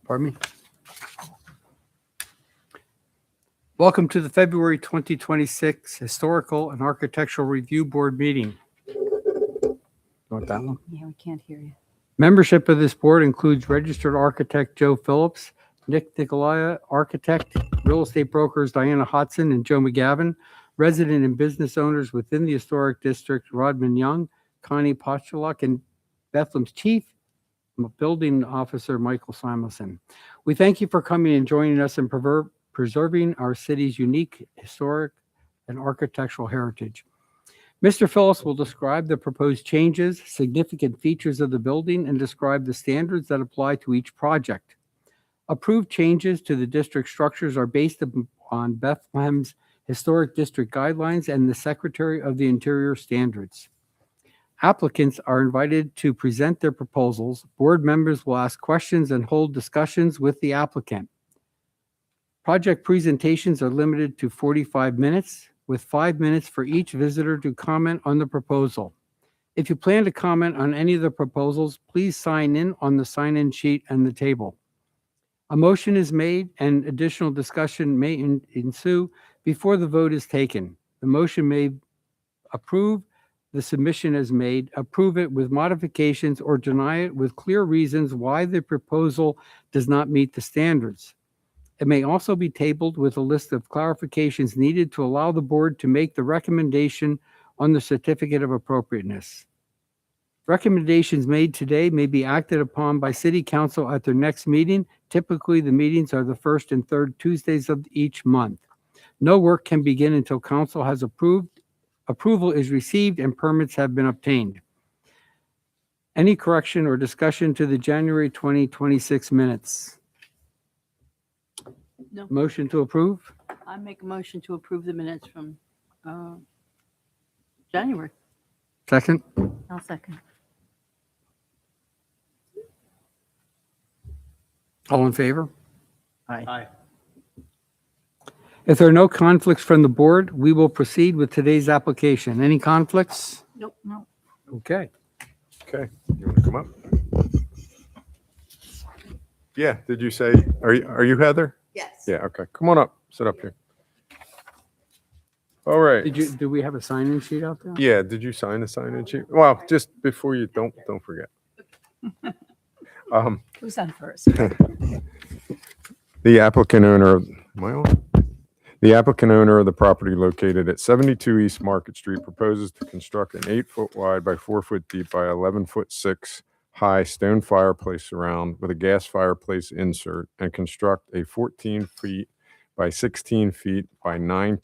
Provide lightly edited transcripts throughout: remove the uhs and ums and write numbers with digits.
Pardon me. Welcome to the February 2026 Historical and Architectural Review Board meeting. You want that one? Yeah, we can't hear you. Membership of this board includes registered architect Joe Phillips, Nick Nicolaya, architect, real estate brokers Diana Hodson and Joe McGavin, resident and business owners within the historic district Rodman Young, Connie Postulak, and Bethlehem's chief building officer Michael Simonson. We thank you for coming and joining us in preserving our city's unique historic and architectural heritage. Mr. Phillips will describe the proposed changes, significant features of the building, and describe the standards that apply to each project. Approved changes to the district structures are based on Bethlehem's Historic District Guidelines and the Secretary of the Interior standards. Applicants are invited to present their proposals. Board members will ask questions and hold discussions with the applicant. Project presentations are limited to 45 minutes, with 5 minutes for each visitor to comment on the proposal. If you plan to comment on any of the proposals, please sign in on the sign-in sheet and the table. A motion is made and additional discussion may ensue before the vote is taken. The motion may approve the submission as made, approve it with modifications, or deny it with clear reasons why the proposal does not meet the standards. It may also be tabled with a list of clarifications needed to allow the board to make the recommendation on the certificate of appropriateness. Recommendations made today may be acted upon by City Council at their next meeting. Typically, the meetings are the first and third Tuesdays of each month. No work can begin until Council has approval is received and permits have been obtained. Any correction or discussion to the January 2026 minutes? No. Motion to approve? I make a motion to approve the minutes from January. Second? I'll second. All in favor? Aye. If there are no conflicts from the board, we will proceed with today's application. Any conflicts? Nope, no. Okay. Okay, you want to come up? Yeah, did you say, are you Heather? Yes. Yeah, okay, come on up, sit up here. All right. Do we have a sign-in sheet out there? Yeah, did you sign the sign-in sheet? Well, just before you, don't forget. Who's on first? The applicant owner, am I on? The applicant owner of the property located at 72 East Market Street proposes to construct an 8-foot wide by 4-foot deep by 11-foot 6 high stone fireplace surround with a gas fireplace insert and construct a 14 feet by 16 feet by 9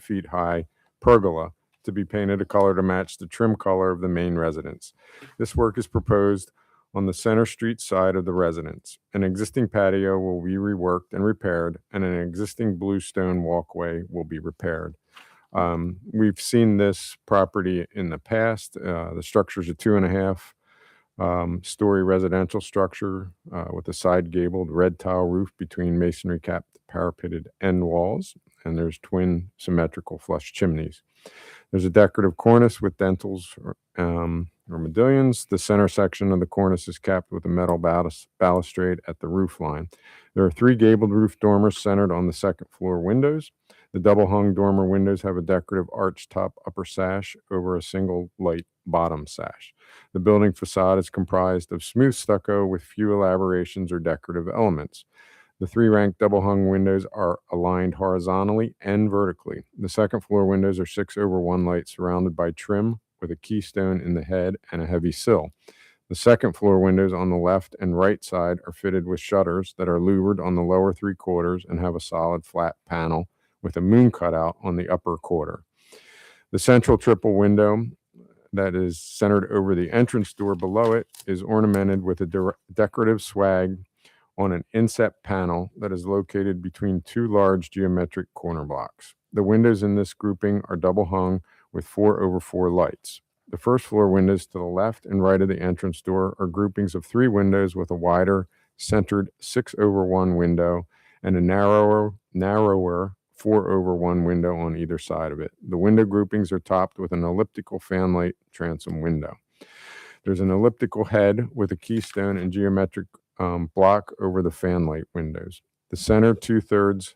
feet high pergola to be painted a color to match the trim color of the main residence. This work is proposed on the Center Street side of the residence. An existing patio will be reworked and repaired, and an existing bluestone walkway will be repaired. We've seen this property in the past. The structure is a 2.5 story residential structure with a side gabled red tile roof between masonry capped parapeted end walls, and there's twin symmetrical flush chimneys. There's a decorative cornice with dentils or modillions. The center section of the cornice is capped with a metal balustrade at the roof line. There are 3 gabled roof dormers centered on the second floor windows. The double hung dormer windows have a decorative arch top upper sash over a single light bottom sash. The building facade is comprised of smooth stucco with few elaborations or decorative elements. The 3 ranked double hung windows are aligned horizontally and vertically. The second floor windows are 6/1 light surrounded by trim with a keystone in the head and a heavy sill. The second floor windows on the left and right side are fitted with shutters that are louvered on the lower 3 quarters and have a solid flat panel with a moon cutout on the upper quarter. The central triple window that is centered over the entrance door below it is ornamented with a decorative swag on an inset panel that is located between 2 large geometric corner blocks. The windows in this grouping are double hung with 4/4 lights. The first floor windows to the left and right of the entrance door are groupings of 3 windows with a wider centered 6/1 window and a narrower 4/1 window on either side of it. The window groupings are topped with an elliptical fanlight transom window. There's an elliptical head with a keystone and geometric block over the fan light windows. The center 2/3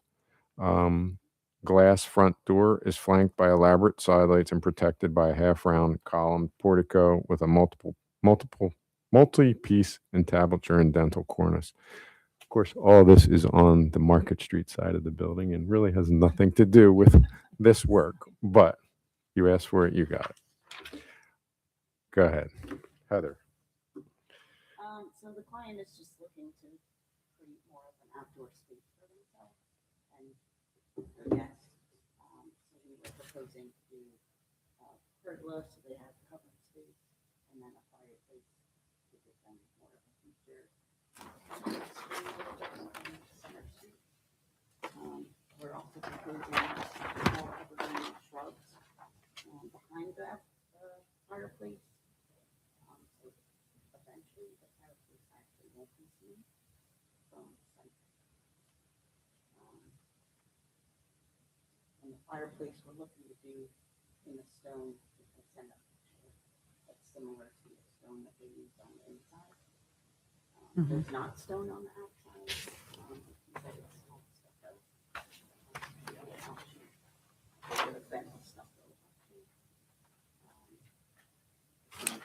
glass front door is flanked by elaborate side lights and protected by a half-round column portico with a multi-piece entablature and dental cornice. Of course, all this is on the Market Street side of the building and really has nothing to do with this work, but you asked for it, you got it. Go ahead, Heather. So the client is just looking to create more of an outdoor space for themselves and their guests. So we were proposing to do pergola, so they have covered space, and then a fireplace to give them more of a feature. Center Street. We're also proposing more evergreen shrubs behind that fireplace. So eventually the fireplace actually won't be seen from the center. And the fireplace we're looking to do in the stone, I send a picture that's similar to the stone that they used on the inside. There's not stone on the outside. He said it's all stucco. The other option would have been stucco option.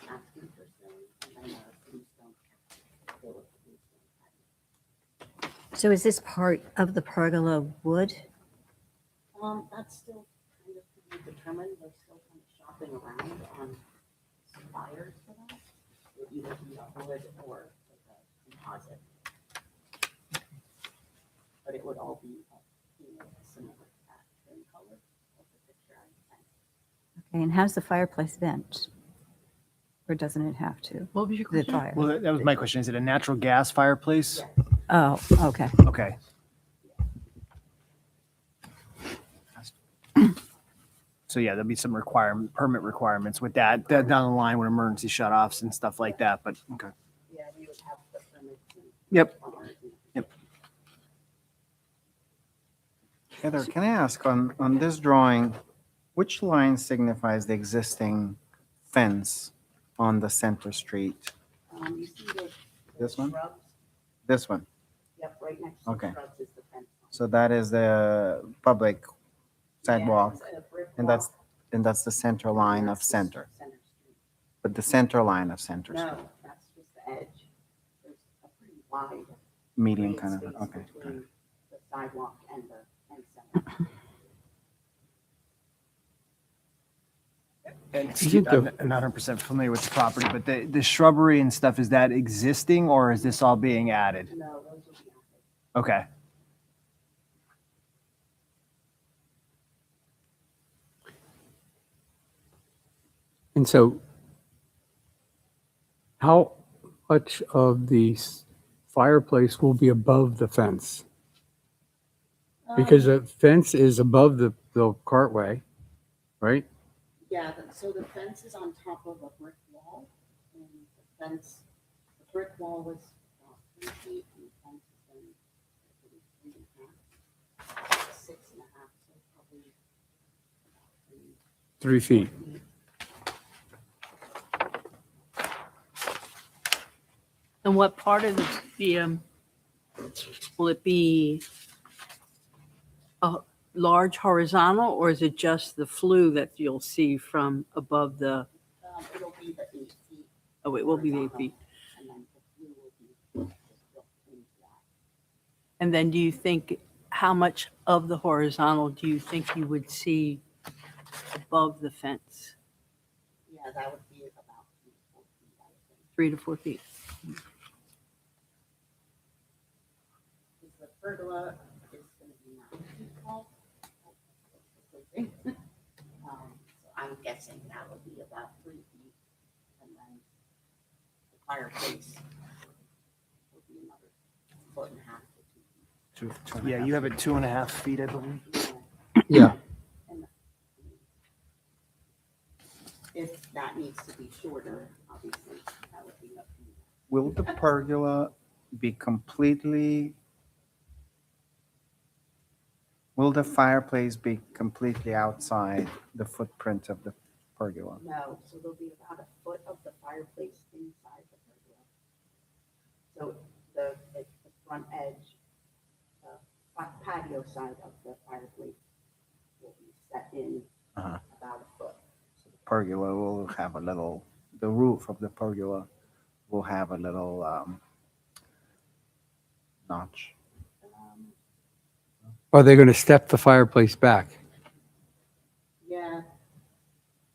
Asking for stone and then bluestone. Fill with the bluestone patio. So is this part of the pergola wood? That's still kind of to be determined. We're still kind of shopping around on suppliers for that. It would either be a wood or like a composite. But it would all be, similar to that trim color of the picture I sent. Okay, and how's the fireplace vent? Or doesn't it have to? What was your The question? fire? Well, that was my question. Is it a natural gas fireplace? Yes. Oh, okay. Okay. So yeah, there'll be some permit requirements with that down the line with emergency shutoffs and stuff like that, but okay. Yeah, we would have the permits. And Yep. plumbers and- Yep. Heather, can I ask on this drawing, which line signifies the existing fence on the center street? You see the This one? shrubs? This one. Yep, right next to Okay. the shrubs is the fence line. So that is the public sidewalk, Yeah, it's a brick and wall. that's the center line of That's the center. Center Street. But the center line of center street, No, that's just the edge. There's a pretty wide medium grade kind of, space okay. between the sidewalk and center. And Isn't Steve, the- I'm not 100% familiar with the property, but the shrubbery and stuff, is that existing or is this all being added? No, those will be added. Okay. And so how much of the fireplace will be above the fence? Because the fence is above the cartway, right? Yeah, so the fence is on top of a brick wall, and the fence, the brick wall was 3 feet, and the fence is then, I believe, 3.5, 6.5, so probably about 3 feet. feet. And what part of will it be a large horizontal, or is it just the flue that you'll see from above the, It'll be the 8 feet, oh, it will be the 8 feet. and then the blue will be just built into that. And then do you think, how much of the horizontal do you think you would see above the fence? Yeah, that would be about 3 to 4 feet, I would think. 3 to 4 feet? Because the pergola is going to be 9 feet tall. So I'm guessing that would be about 3 feet, and then the fireplace would be another 1.5 to 2 feet. Yeah, you have it 2.5 feet, I believe. Yeah. And if that needs to be shorter, obviously, that would be up to you. Will the pergola be completely, will the fireplace be completely outside the footprint of the pergola? No, so there'll be about a foot of the fireplace inside the pergola. So the front edge, patio side of the fireplace will be set in Uh-huh. about a foot. Pergola will have a little, the roof of the pergola will have a little notch. Um, Are they going to step the fireplace back? Yeah,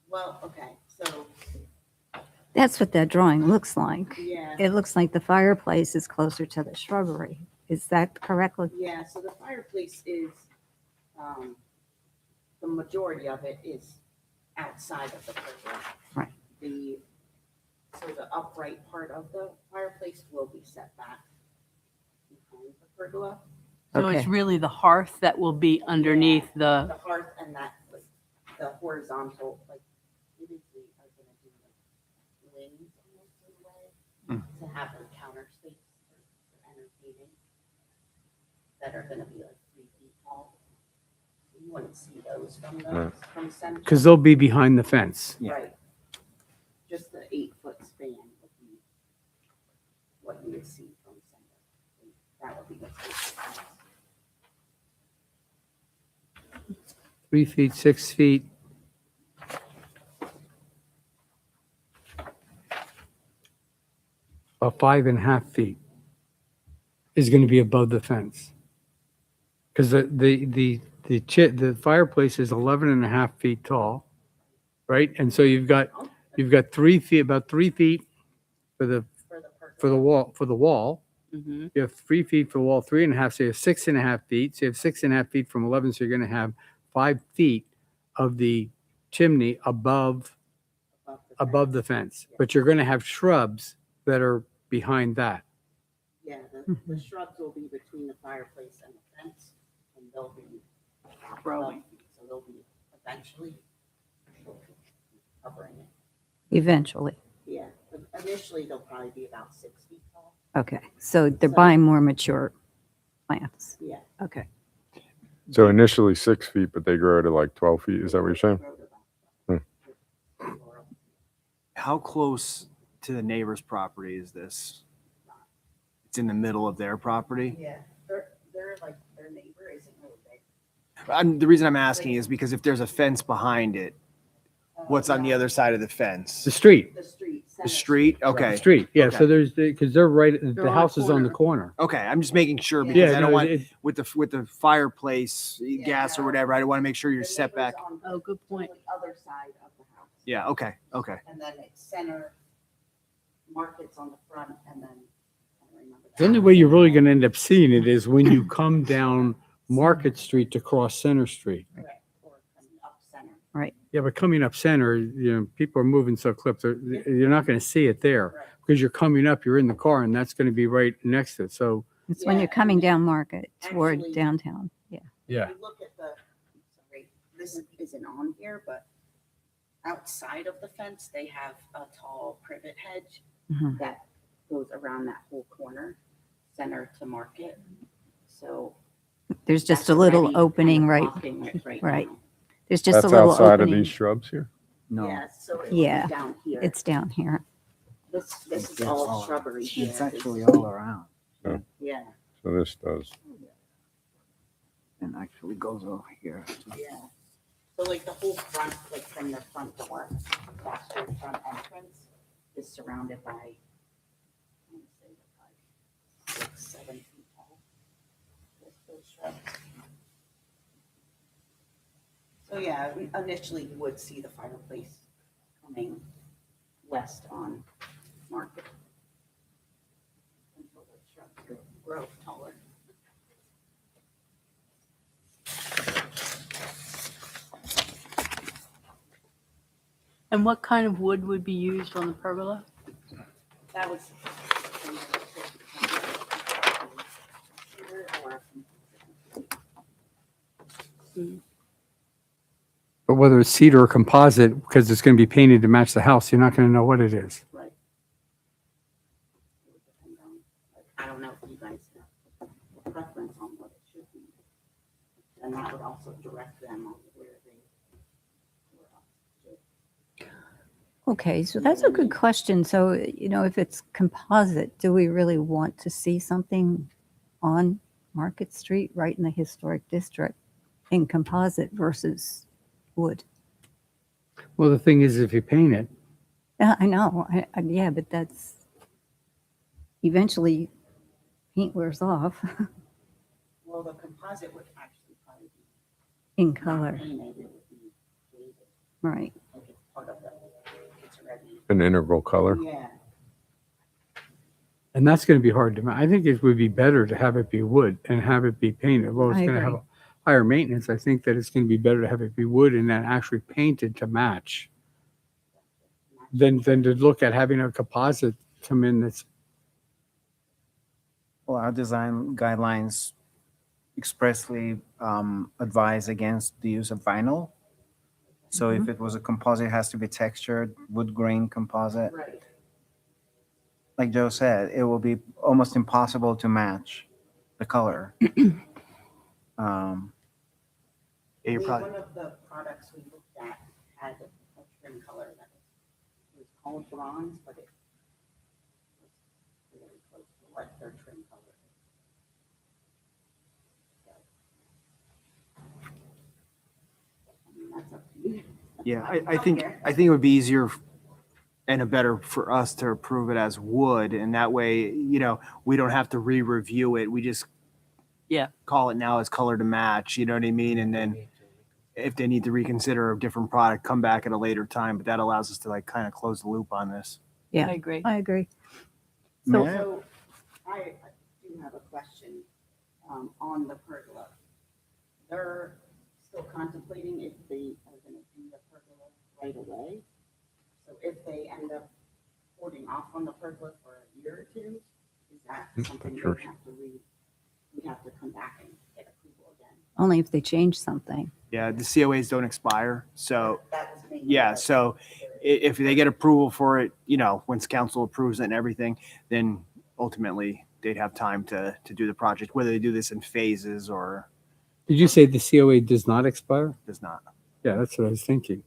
well, okay, so, That's what that drawing looks like. yeah, It looks like the fireplace is closer to the shrubbery. Is that correctly? yeah, so the fireplace is, the majority of it is outside of the pergola. Right. So the upright part of the fireplace will be set back behind the pergola. So it's Okay. really the hearth that will be underneath The the, hearth and that, like, the horizontal, like, maybe we are gonna do like wings almost in a way, to have like counter space for entertaining that are gonna be like 3 feet tall. You wouldn't see those from center. Because they'll be behind the fence. Yeah. Right. Just the 8-foot span would be what you would see from center. That would be the fence. 3 feet, 6 feet. About 5.5 feet is going to be above the fence. Because the fireplace is 11.5 feet tall, right? And so you've got 3 feet, about 3 feet for the For the pergola. for the wall. Mhm. You have 3 feet for the wall, 3.5, so you have 6.5 feet. So you have 6.5 feet from 11, so you're going to have 5 feet of the chimney above the fence. But you're going to have shrubs that are behind that. Yeah, the shrubs will be between the fireplace and the fence, and they'll be Growing. So they'll be eventually covering it. Eventually. Yeah, but initially they'll probably be about 6 feet tall. Okay. So they're buying more mature plants. Yeah. Okay. So initially 6 feet, but they grow to like 12 feet. Is that what you're saying? Grow to about- How close to the neighbor's property is this? It's in the middle of their property. Yeah, they're like, their neighbor isn't really big. The reason I'm asking is because if there's a fence behind it, what's on the other side of the fence? The street. The street. The center street? The Okay. street. Yeah. So Okay. there's because they're right. They're The on house a is on the corner. Okay. I'm just making sure Yeah. because Yeah. I don't No, want it- with the fireplace gas or no. whatever. I don't want to make sure you're The set neighbor's back. on Oh, good point. the other side of the house. Yeah. Okay. Okay. And then it's center, markets on the front, and then, I don't remember. the only way you're really going to end up seeing it is when you come down Market Street to cross Center Street. Correct, or coming up center. Yeah, but coming up Center, people are moving so clipped. You're not going to see it there Correct. because you're coming up. You're in the car, and that's going to be right next to it. So It's when Yeah, you're coming and down Market toward actually- downtown. Yeah. yeah. If you look at sorry, this isn't on here, but outside of the fence, they have a tall privet hedge Mhm. that goes around that whole corner, center to market. So. There's just that's a little already opening kind of right. blocking it right right. now. There's just That's a little outside opening. of these shrubs here. No, Yeah, so it would Yeah, be down here. It's down here. This is It's all all- shrubbery here. it's actually all around. Yeah, So this does. And actually goes over here. yeah. So like the whole front, like from the front door, that's their front entrance is surrounded by, I want to say like 6, 7 feet tall. Those shrubs. So yeah, initially you would see the fireplace coming west on Market. Until the shrubs grow taller. And what kind of wood would be used on the pergola? That was. But whether it's cedar or composite, because it's going to be painted to match the house, you're not going to know what it is. Right. It would depend on, like, I don't know if you guys have a preference on what it should be. And that would also direct them on where they. were up to. Okay, so that's a good question. So, if it's composite, do we really want to see something on Market Street, right in the historic district, in composite versus wood? Well, the thing is, if you paint it, I know, yeah, but that's eventually paint wears off Well, the composite would actually probably in be not color, painted, it would be shaded, right? like it's part of the, it's already. An integral color. Yeah, and that's going to be hard to. I think it would be better to have it be wood and have it be painted. Well, it's I going to have agree. a higher maintenance. I think that it's going to be better to have it be wood and then actually painted to match than to look at having a composite come in that's. Well, our design guidelines expressly advise against the use of vinyl. So if it was a composite, it has to be textured, wood grain composite. right. Like Joe said, it will be almost impossible to match the color. Yeah, you're probably, One of the products we looked at had a trim color that was called bronze, but it was really close to what their trim color is. I mean, that's up to you. yeah, I think it would be easier and a better for us to approve it as wood, and that way, we don't have to re-review it. We just Yeah. call it now as color to match. You know what I mean? And then if they need to reconsider a different product, come back at a later time. But that allows us to like kind of close the loop on this. Yeah, I agree. I agree. May So, I- So I do have a question on the pergola. They're still contemplating if they are going to do the pergola right away. So if they end up holding off on the pergola for a year or two, is that something they sure. have to we have to come back and get approval again? only if they change something. Yeah, the COAs don't expire, so That was mainly yeah, what- so if they get approval for it, once council approves it and everything, then ultimately they'd have time to do the project, whether they do this in phases or Did you say the COA does not expire? does not. Yeah, that's what I was thinking.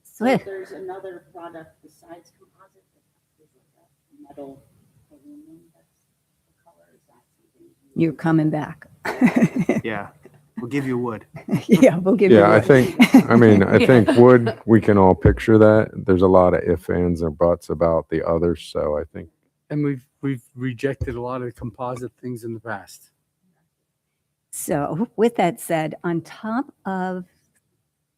So Swift. there's another product besides composite that is like a metal aluminum that's the color, is that something? You're coming back. Yeah, we'll give you wood. Yeah, we'll give you. Yeah, I wood. think wood, we can all picture that. There's a lot of ifs, ands, or buts about the others. So I think And we've rejected a lot of composite things in the past. So with that said, on top of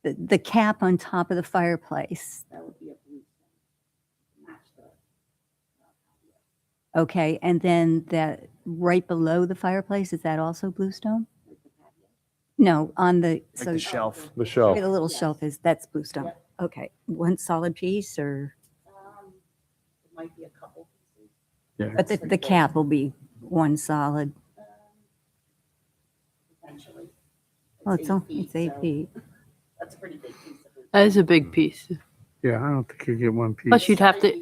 the cap on top of the fireplace, That would be a blue stone. Match the. okay, and then that right below the fireplace, is that also bluestone? No, on the, Like so the shelf. the shelf. where the little Yes. shelf is, that's bluestone. Yep. Okay, one solid piece or, It might be a couple pieces. Yeah. but the cap will be one solid. Potentially. Well, it's 8 so feet. That's a pretty big piece of it. That is a big piece. Yeah, I don't think you get one piece. Plus,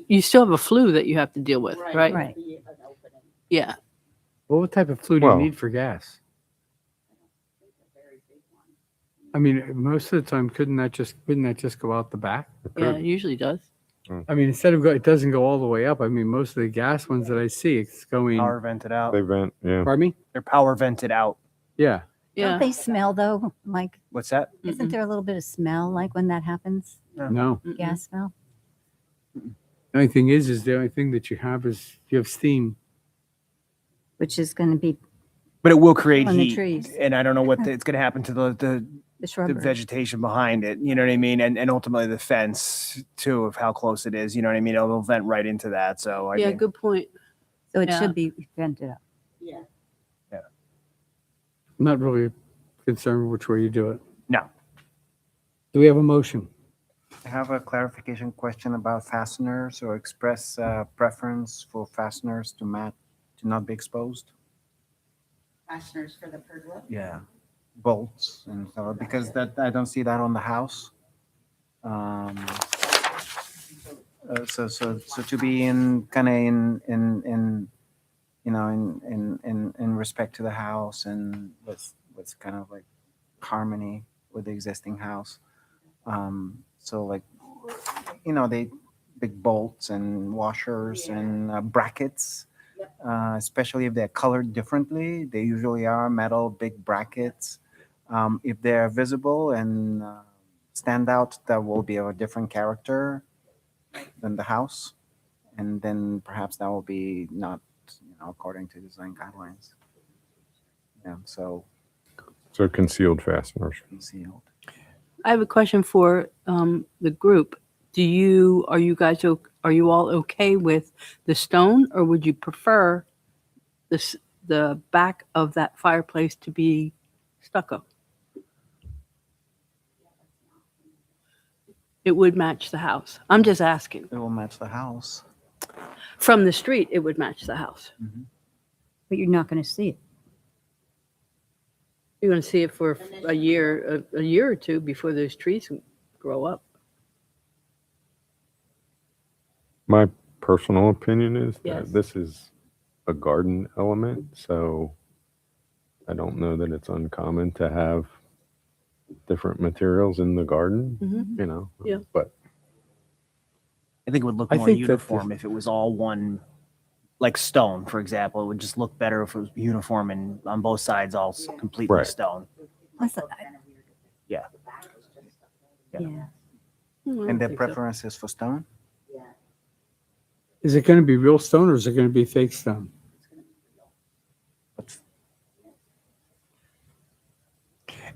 you still have a flue that you have to deal with, right? Right. Be an opening. Yeah. Well, what type of flue do Well- you need for gas? I think a very big one. I mean, most of the time, wouldn't that just go out the back? Yeah, it usually does. I mean, it doesn't go all the way up. I mean, most of the gas ones that I see, it's going. Power vented out. They vent. Yeah. Pardon me? They're power vented out. Yeah. Don't Yeah. they smell though? Like, What's that? isn't Mhm. there a little bit of smell like when that happens? No. Mm-mm. Gas smell? The only thing is the only thing that you have is you have steam. Which is going to be But it will create on the heat. trees, And I don't know what it's going to happen to the the shrubbery. vegetation behind it. You know what I mean? And ultimately the fence too, of how close it is. You know what I mean? It'll vent right into that. So I Yeah, think good point. So it Yeah. should be vented up. Yeah. I'm not really concerned which way you do it. No. Do we have a motion? I have a clarification question about fasteners or express preference for fasteners to not be exposed. Fasteners for the pergola. Yeah. Bolts and stuff, because I don't see that on the house. So to be in kind of in respect to the house and with kind of like harmony with the existing house. So like, big bolts and washers and brackets, especially if they're colored differently. They usually are metal, big brackets. If they're visible and stand out, that will be of a different character than the house. And then perhaps that will be not, according to design guidelines. Yeah, so So concealed fasteners. concealed. I have a question for the group. Are you all okay with the stone, or would you prefer the back of that fireplace to be stucco? It would match the house. I'm just asking. It will match the house. From the street, it would match the house. But you're not going to see it. You're going to see it for a year or two before those trees grow up. My personal opinion is Yes. that this is a garden element, so I don't know that it's uncommon to have different materials in the garden, Mhm. Yeah. But I think it would look I more think that uniform if it was all one, like stone, for example. It would just look better if it was uniform and on both sides all completely Right. stone. I thought- Yeah. yeah. I And don't their think so. preference is for stone? Is it going to be real stone or is it going to be fake stone?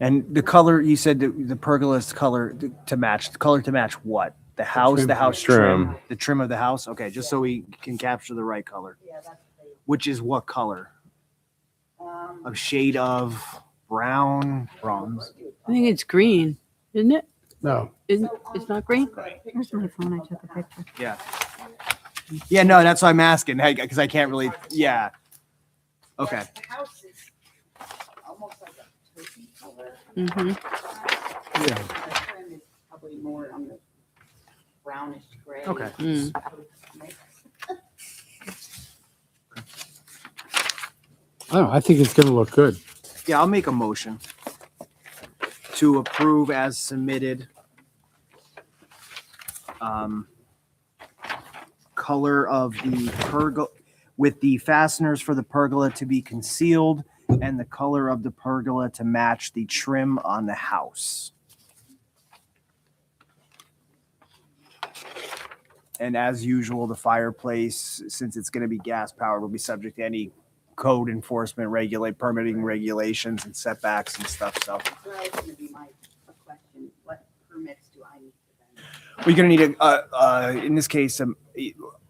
And the color, you said the pergola's color to match, the color to match what? The house, trim. the house Trim. trim, the trim of the house? Okay, just so we can capture the right color. Which is what color? A shade of brown? Bronze. I think it's green, isn't it? No. It's not green? Where's my phone? I took a picture. Yeah. Yeah, no, that's why I'm asking, because I can't really, yeah. Okay. The house is almost like a turkey color. Mm-hmm. Yeah. The trim is probably more on the brownish gray. Okay. Mm. mix. I don't know. I think it's going to look good. Yeah, I'll make a motion to approve as submitted. Color of the pergola, with the fasteners for the pergola to be concealed and the color of the pergola to match the trim on the house. And as usual, the fireplace, since it's going to be gas powered, will be subject to any code enforcement permitting regulations and setbacks and stuff. So So that was gonna be my question. What permits do I need for them? we're going to need in this case,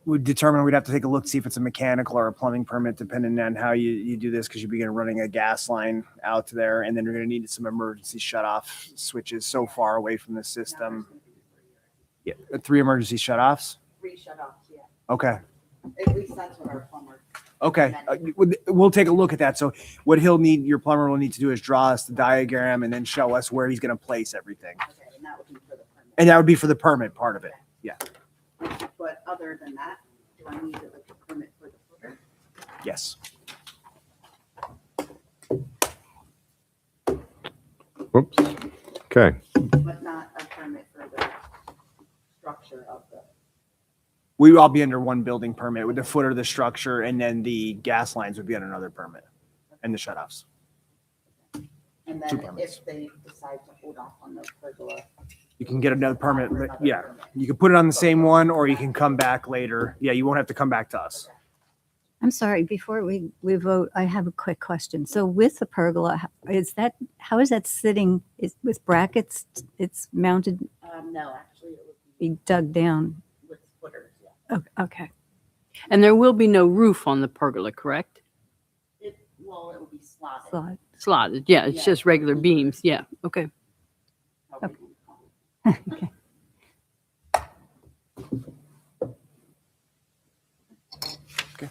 we'd determine we'd have to take a look, see if it's a mechanical or a plumbing permit, depending on how you do this, because you'll be running a gas line out to there, and then you're going to need some emergency shut-off switches so far away from the system. Yeah, 3 emergency shut-offs? 3 shut-offs, yeah. Okay. At least that's what our plumber. Okay, we'll take a look at that. So what your plumber will need to do is draw us the diagram and then show us where he's going to place everything. Okay, and that would be for the permit. And that would be for the permit part of it. Yeah, But other than that, do I need a permit for the footer? yes. whoops. Okay. But not a permit for the structure of the. We would all be under one building permit with the footer, the structure, and then the gas lines would be on another permit and the shut-offs. And 2 then permits. if they decide to hold off on the pergola. You can get another permit. Yeah, you can put it on the same one or you can come back later. Yeah, you won't have to come back to us. I'm sorry, before we vote, I have a quick question. So with the pergola, how is that sitting? Is with brackets? It's mounted, No, actually, it would be dug down. be with footers, yeah. Okay. And there will be no roof on the pergola, correct? It will be slotted. Slide. Slotted, yeah, it's Yeah. just regular beams, yeah, okay. however you wanna call it. Okay.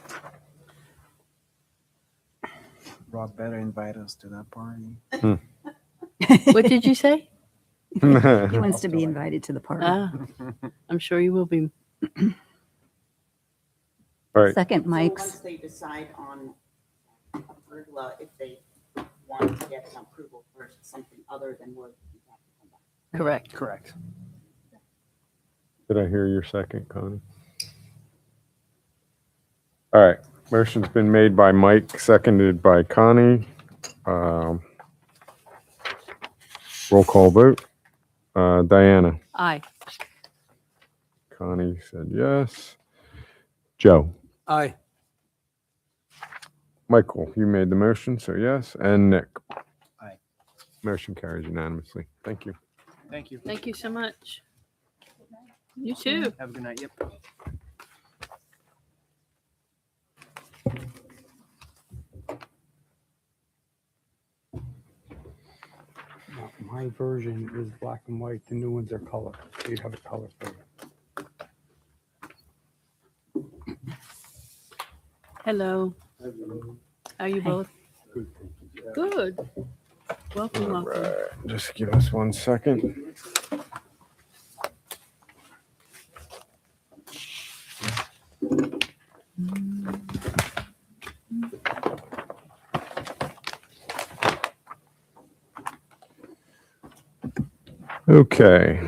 Rob better invite us to that party. What did you say? He wants to be invited to the party. Ah, I'm sure you will be. All right. Second, So Mike's. once they decide on a pergola, if they want to get an approval for something other than wood, you have to come back. Correct. Correct. Did I hear your second, Connie? All right, motion's been made by Mike, seconded by Connie. Roll call vote. Diana. Aye. Connie said yes. Joe. Aye. Michael, you made the motion, so yes. And Nick. Aye. Motion carries unanimously. Thank you. Thank you. Thank you so much. You too. Have a good night. Yep. My version is black and white. The new ones are color. So you'd have a color for it. Hello. How are you both? Good. Good. Welcome, All welcome. right, just give us 1 second. Okay.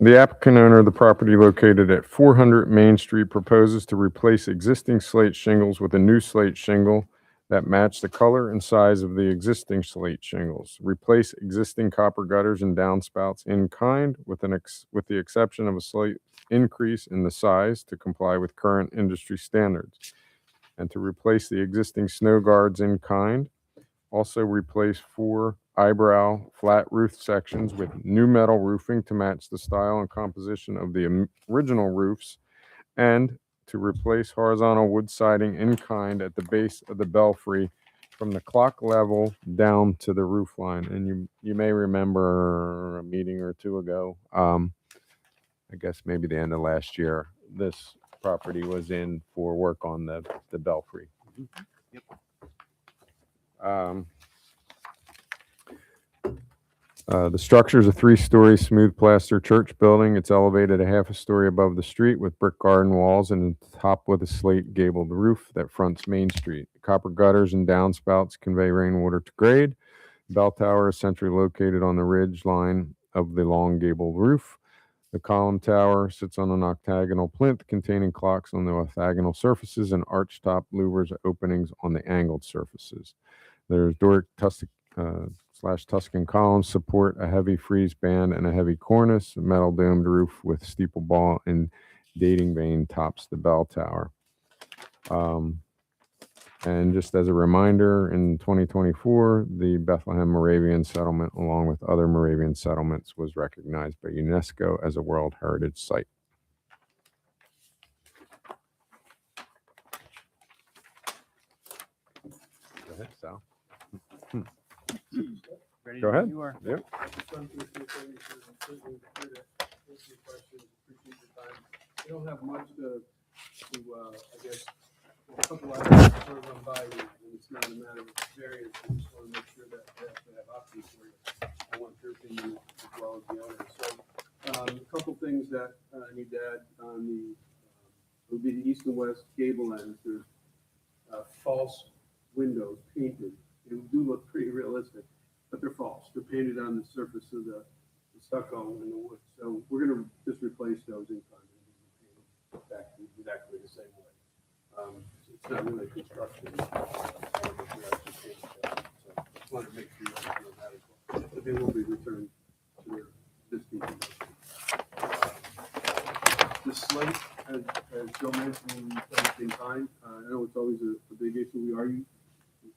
The applicant owner of the property located at 400 Main Street proposes to replace existing slate shingles with a new slate shingle that match the color and size of the existing slate shingles. Replace existing copper gutters and downspouts in kind with the exception of a slight increase in the size to comply with current industry standards. And to replace the existing snow guards in kind. Also replace 4 eyebrow flat roof sections with new metal roofing to match the style and composition of the original roofs, and to replace horizontal wood siding in kind at the base of the belfry from the clock level down to the roof line. And you may remember a meeting or two ago, I guess maybe the end of last year, this property was in for work on the belfry. Yep. The structure is a 3-story smooth plaster church building. It's elevated a half a story above the street with brick garden walls and topped with a slate gabled roof that fronts Main Street. Copper gutters and downspouts convey rainwater to grade. Bell tower is centrally located on the ridge line of the long gabled roof. The column tower sits on an octagonal plinth containing clocks on the orthogonal surfaces and archtop louvers openings on the angled surfaces. There's Doric Tuscan columns support a heavy frieze band and a heavy cornice. A metal domed roof with steeple ball and dating vane tops the bell tower. And just as a reminder, in 2024, the Bethlehem Moravian settlement, along with other Moravian settlements, was recognized by UNESCO as a World Heritage Site. Go ahead, Sal. Ready Go to- ahead. You are. Yep. We don't have much to I guess, a couple items to sort of run by you, and it's not a matter of variance, I just want to make sure that they have options for you. I want your opinion as well as the owner. So, a couple things that I need to add on would be the east and west gable ends. There's false windows painted. They do look pretty realistic, but they're false. They're painted on the surface of the stucco and the wood. So we're going to just replace those in kind and paint them exactly the same way. It's not really construction. So just wanted to make sure you know that as well. But they will be returned to their existing condition. The slate, as Joe mentioned, we placed in kind. I know it's always a big issue. We are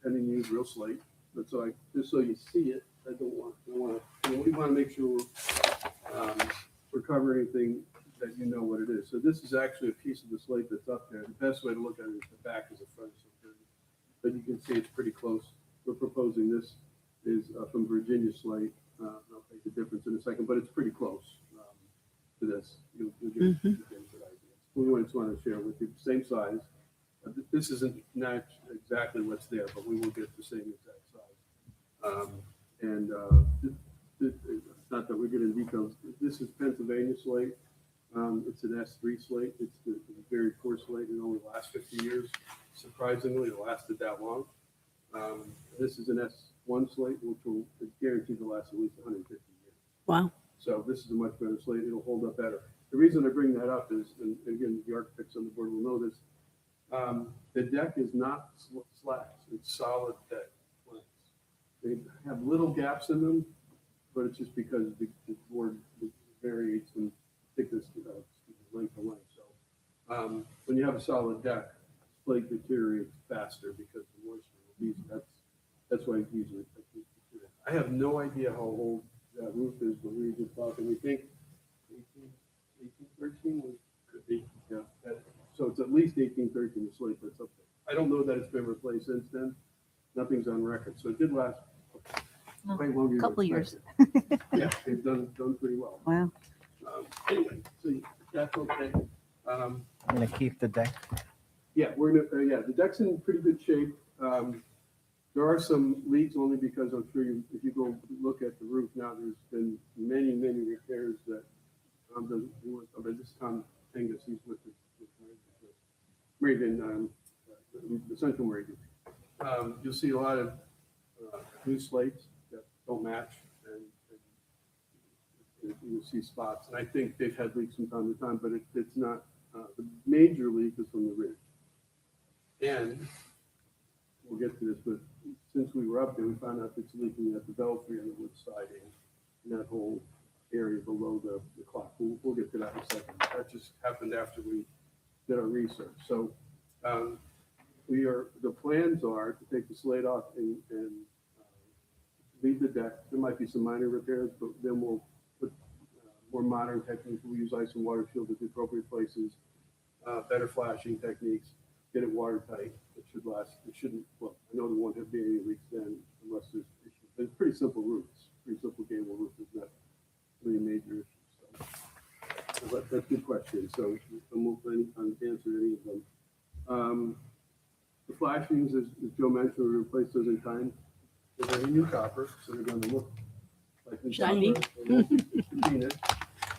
intending to use real slate, but so just so you see it, I don't want to. We want to make sure we're covering anything that you know what it is. So this is actually a piece of the slate that's up there. The best way to look at it is the back is the front, but you can see it's pretty close. We're proposing this is from Virginia slate. I'll take the difference in a second, but it's pretty close to this. You'll get a good idea. We just want to share with you, same size. This isn't not exactly what's there, but we will get the same exact size. It's not that we're getting details. This is Pennsylvania slate. It's an S3 slate. It's a very poor slate. It only lasts 50 years. Surprisingly, it lasted that long. This is an S1 slate, which will guarantee to last at least 150 years. Wow. So this is a much better slate. It'll hold up better. the reason I bring that up is, and again, the architects on the board will know this, the deck is not slats, it's solid deck planks. They have little gaps in them, but it's just because the board varies in thickness, length to length. So when you have a solid deck, slate deteriorates faster because the moisture will be, that's why it's usually. I have no idea how old that roof is, but we were just talking, we think 1813 could be, yeah. So it's at least 1813, the slate that's up there. I don't know that it's been replaced since then. Nothing's on record. So it did last way longer. A couple years. Yeah, they've done pretty well. Wow. Anyway, so that's okay. I'm gonna keep the deck. Yeah, we're gonna, yeah, the deck's in pretty good shape. There are some leaks only because I'm sure you, if you go look at the roof now, there's been many repairs that doesn't do it. But this Tom Angus, he's with the Meridian, the Central Meridian. You'll see a lot of new slates that don't match, and you'll see spots. And I think they've had leaks from time to time, but it's not, the major leak is from the ridge. And we'll get to this, but since we were up there, we found out it's leaking at the belfry and the wood siding, and that whole area below the clock. We'll get to that in a second. That just happened after we did our research. So the plans are to take the slate off and leave the deck. There might be some minor repairs, but then we'll put more modern techniques. We'll use ice and water shield at the appropriate places, better flashing techniques, get it watertight. It should last. It shouldn't, well, I know there won't have been any leaks then unless there's issues. But it's pretty simple roofs, pretty simple gable roof. There's not really major issues. So that's a good question. So I won't answer any of them. The flashings, as Joe mentioned, we replaced those in kind. They're very new copper, so they're going to look like new Shiny. copper. They won't be painted,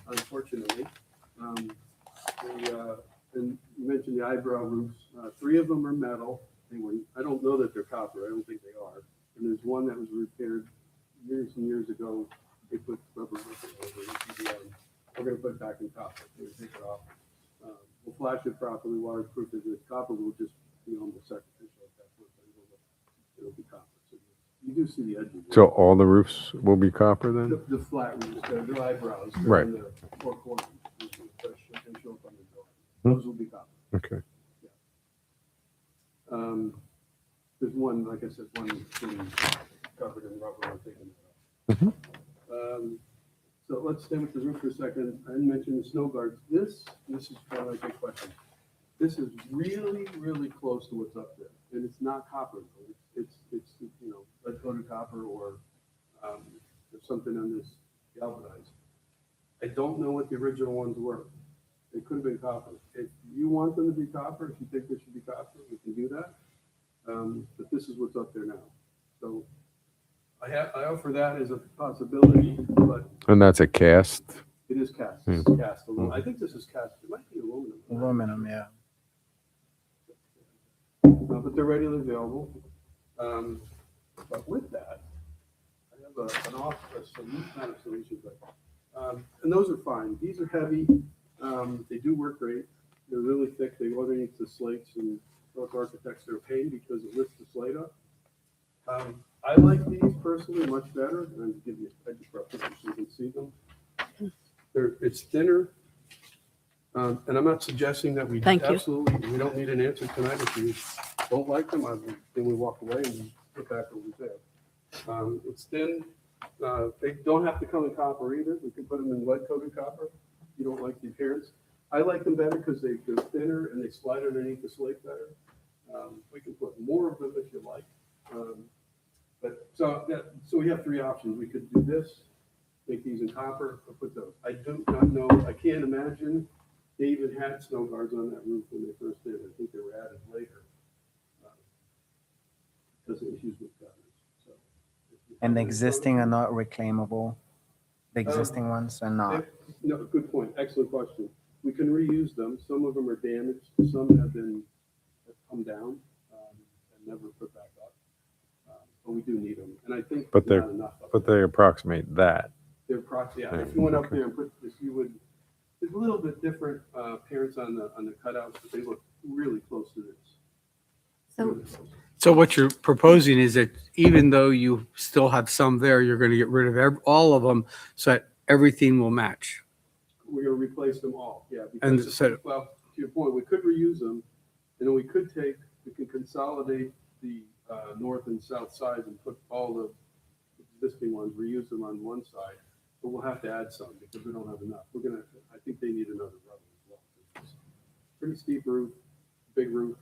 unfortunately. And you mentioned the eyebrow roofs. 3 of them are metal. Anyway, I don't know that they're copper. I don't think they are. And there's one that was repaired years and years ago. They put rubber roofing over it. We're going to put it back in copper. We're going to take it off. We'll flash it properly, waterproof it. The copper will just be almost sacrificial at that point. But it'll be copper. So you do see the edges. So all the roofs will be copper then? The flat roofs, the eyebrows, Right. in the 4 corners. They show up on the door. Those will be copper. Okay. There's one, like I said, one covered in rubber. I'm taking that off. So let's stay with the roof for a second. I mentioned the snow guards. This is kind of like a question. This is really close to what's up there, and it's not copper. It's lead coated copper or there's something on this galvanized. I don't know what the original ones were. They could have been copper. If you want them to be copper, if you think they should be copper, we can do that. But this is what's up there now. So I offer that as a possibility, but And that's a cast? it is cast. This is cast aluminum. I think this is cast. It might be aluminum. Aluminum, yeah. But they're readily available. But with that, I have an solution, not a solution, but and those are fine. These are heavy. They do work great. They're really thick. They go underneath the slates, and those architects are a pain because it lifts the slate up. I like these personally much better. And I'll give you, I just brought pictures so you can see them. It's thinner. And I'm not suggesting that we Thank you. absolutely, we don't need an answer tonight. If you don't like them, then we walk away and put back what we said. It's thin. They don't have to come in copper either. We can put them in lead coated copper. If you don't like the appearance. I like them better because they're thinner and they slide underneath the slate better. We can put more of them if you like. So we have 3 options. We could do this, make these in copper, or put those. I do not know. I can't imagine they even had snow guards on that roof when they first did. I think they were added later because of issues with gutters. So, And the existing are not reclaimable? The existing ones are not? No, good point. Excellent question. We can reuse them. Some of them are damaged. Some have come down and never put back up. But we do need them. And I think But they're- not enough of But them. they approximate that. They're proxy. Yeah. If you went up there and put this, you would. It little bit different appearance on the cutouts, but they look really close to this. So Really close. So what you're proposing is that even though you still have some there, you're going to get rid of all of them so that everything will match. We're gonna replace them all, yeah. And Because, so- well, to your point, we could reuse them, and then we can consolidate the north and south sides and put all the existing ones, reuse them on one side, but we'll have to add some because we don't have enough. I think they need another roof as well. It's pretty steep roof, big roof.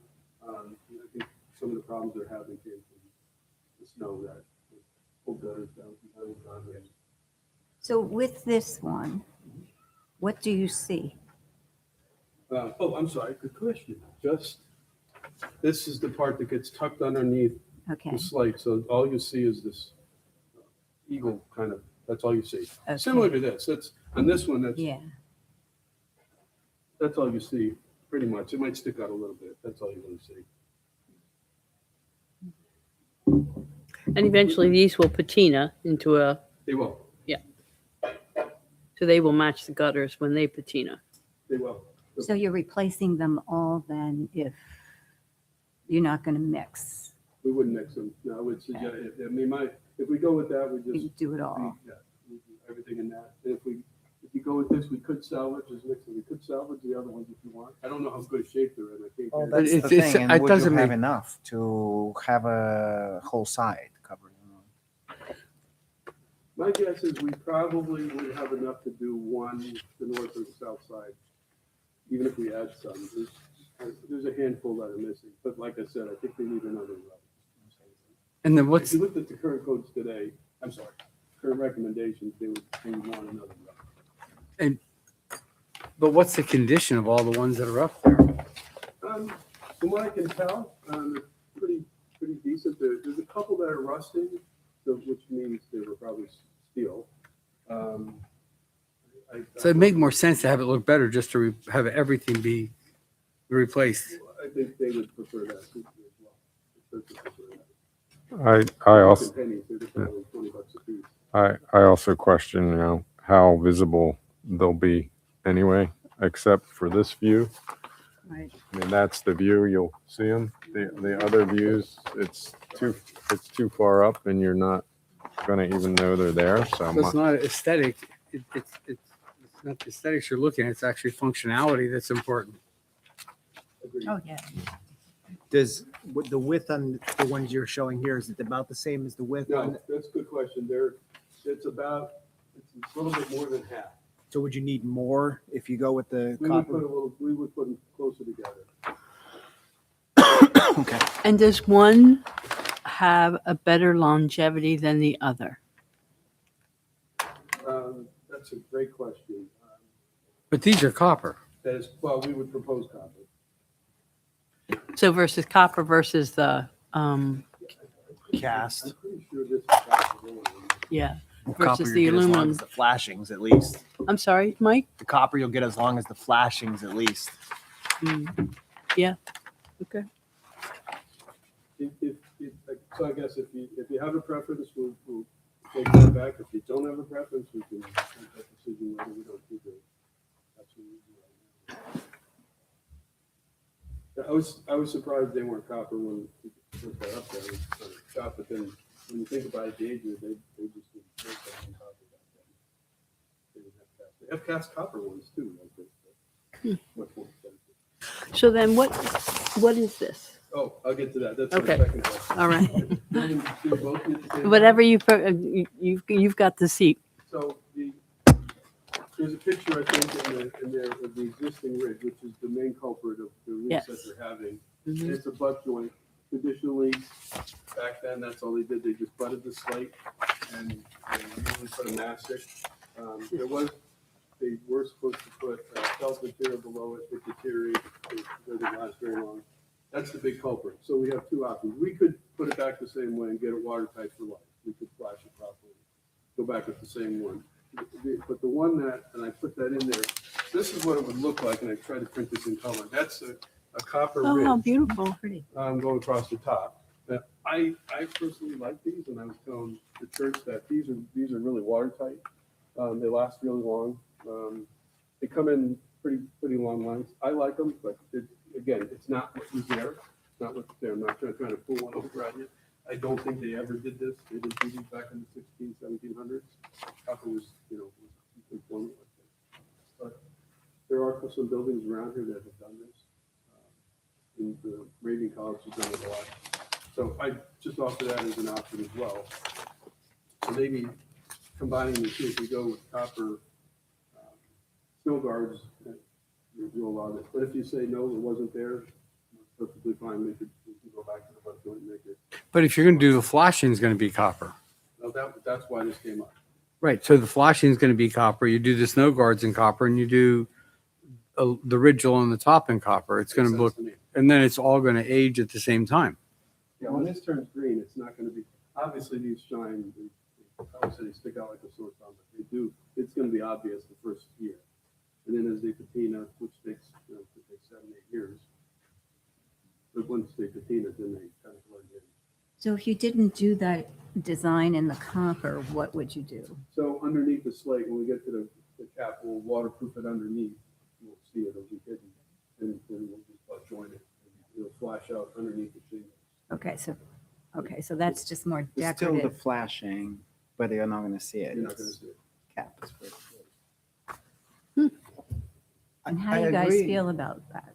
I think some of the problems they're having came from the snow that pulled gutters down behind the driveways. so with this one, what do you see? I'm sorry, good question. This is the part that gets tucked underneath Okay. the slate, so all you see is this eagle kind of, that's all you see. Okay. Similar to this, on this one, Yeah. that's all you see, pretty much. It might stick out a little bit, that's all you're gonna see. And eventually these will patina into a, They will, so they will match the gutters when they patina. they will. So you're replacing them all then if you're not going to mix? We wouldn't mix them. No, I would suggest, if we go with that, we You just, do it all? we do everything in that. And if you go with this, we could salvage, we could salvage the other ones if you want. I don't know how good a shape they're in, I can't. Well, guarantee. that's the it's- thing. it And would doesn't you have make- enough to have a whole side covered? My guess is we probably would have enough to do one, the north or the south side, even if we add some. There's a handful that are missing, but like I said, I think they need another row. And then If what's, you looked at the current codes today, current recommendations, they would want another row. but what's the condition of all the ones that are up there? From what I can tell, they're pretty decent. There's a couple that are rusting, which means they were probably steel. So it'd make more sense to have it look better, just to have everything be replaced. I think they would prefer that as well. They prefer that. I also, Pennies, they're just only $20 a piece. I also question, how visible they'll be anyway, except for this view. Right. I mean, that's the view, you'll see them. The other views, it's too far up and you're not gonna even know they're there, so. It's not aesthetic. It's not the aesthetics you're looking at. It's actually functionality that's important. Agreed. Oh, yeah. Does the width on the ones you're showing here, is it about the same as the width on? No, that's a good question. It's a little bit more than half. So would you need more if you go with the We would put copper? we would put them closer together. Okay. And does one have a better longevity than the other? That's a great question. But these are copper. That is, well, we would propose copper. So versus copper versus the, Cast. I'm pretty sure this is copper. yeah, Copper versus you'll the get as long aluminum. as the flashings at least. I'm sorry, Mike? The copper you'll get as long as the flashings at least. Mm, yeah, okay. So I guess if you have a preference, we'll take that back. If you don't have a preference, we can make that decision whether we don't do that. That's what we do right now. I was surprised they weren't copper when we put that up there. It was kind of shocked, but then when you think about it, the ages, they just didn't make that in copper back then. They didn't have cast. They have cast copper ones too, like this, but much more expensive. So then what is this? Oh, I'll get to that. That's Okay. the second question. All right. Do you both need to say that? Whatever you've got the seat. So there's a picture, I think, in there of the existing ridge, which is the main culprit of the leaks that Yes. they're having. Mhm. And it's a butt joint. Traditionally, back then, that's all they did. They just butted the slate and usually put a mastic. They were supposed to put felt material below it. It deteriorated. It doesn't last very long. That's the big culprit. So we have two options. We could put it back the same way and get it watertight for life. We could flash it properly, go back with the same one. But the one that, and I put that in there, this is what it would look like, and I tried to print this in color. That's a copper Oh, how ridge beautiful. Pretty. going across the top. Now, I personally like these, and I was telling the church that these are really watertight. They last really long. They come in pretty long lines. I like them, but again, it's not what was there. It's not what's there. I'm not trying to pull one over on you. I don't think they ever did this. They did these back in the 1700s. Copper was, was informed like that. But there are some buildings around here that have done this. And the Raven College has done it a lot. So I just offer that as an option as well. So maybe combining the two, if we go with copper snow guards, you do a lot of it. But if you say no, it wasn't there, perfectly fine. We can go back to the budget and make it. But if you're going to do the flashing, is going to be copper. No, that's why this came up. Right. So the flashing is going to be copper. You do the snow guards in copper, and you do the ridgel on the top in copper. It's going to look, and then it's all going to age at the same time. Yeah, when this turns green, it's not going to be, obviously these shine, obviously they stick out like a sore thumb, but they do, it's going to be obvious the first year. And then as they patina, which takes, could take 7, 8 years. But once they patina, then they kind of blend in. So if you didn't do that design in the copper, what would you do? So underneath the slate, when we get to the cap, we'll waterproof it underneath. We'll see it, it'll be hidden. And then we'll just join it. It'll flash out underneath the shingles. Okay, so that's just more It's still the decorative. flashing, but you're not going to see it. You're not going to It's see it. cap is pretty good. And how I do you guys agree. feel about that?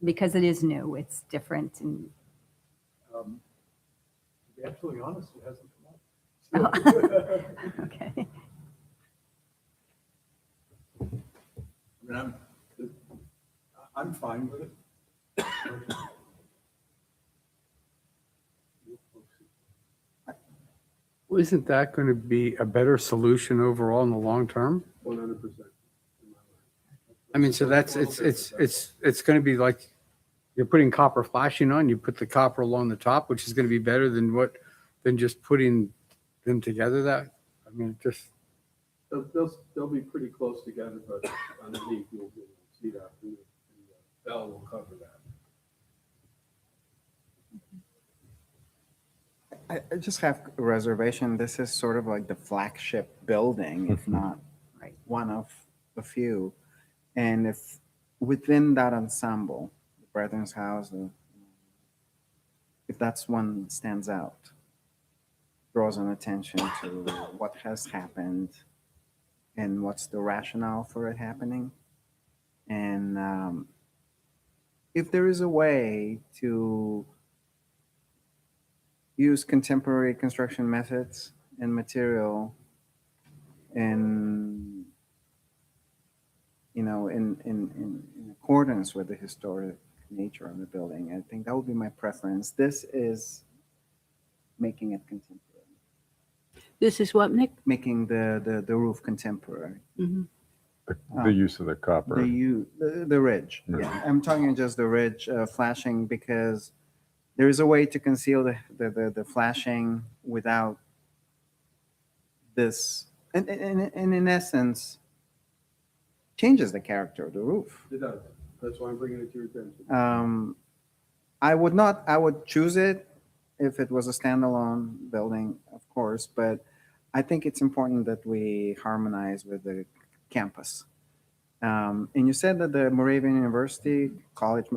Because it is new, it's different, and To be absolutely honest, it hasn't come up. okay. I mean, I'm fine with it. Well, isn't that going to be a better solution overall in the long term? 100%. I mean, so that's it's going to be like you're putting copper flashing on. You put the copper along the top, which is going to be better than just putting them together. That I mean, just They'll be pretty close together, but underneath you'll see that. And the bell will cover that. I just have a reservation. This is sort of like the flagship building, if not Right. one of a few. And if within that ensemble, the Brethren's House, if that's one that stands out, draws an attention to what has happened and what's the rationale for it happening. And if there is a way to use contemporary construction methods and material in accordance with the historic nature of the building, I think that would be my preference. This is making it contemporary, This is what, Nick? making the roof contemporary. Mhm. The use of the copper. The ridge. Yeah. Yeah, I'm talking just the ridge flashing because there is a way to conceal the flashing without this, and in essence, changes the character of the roof. It does. That's why I'm bringing it to your attention. I would choose it if it was a standalone building, of course, but I think it's important that we harmonize with the campus. And you said that the Moravian University College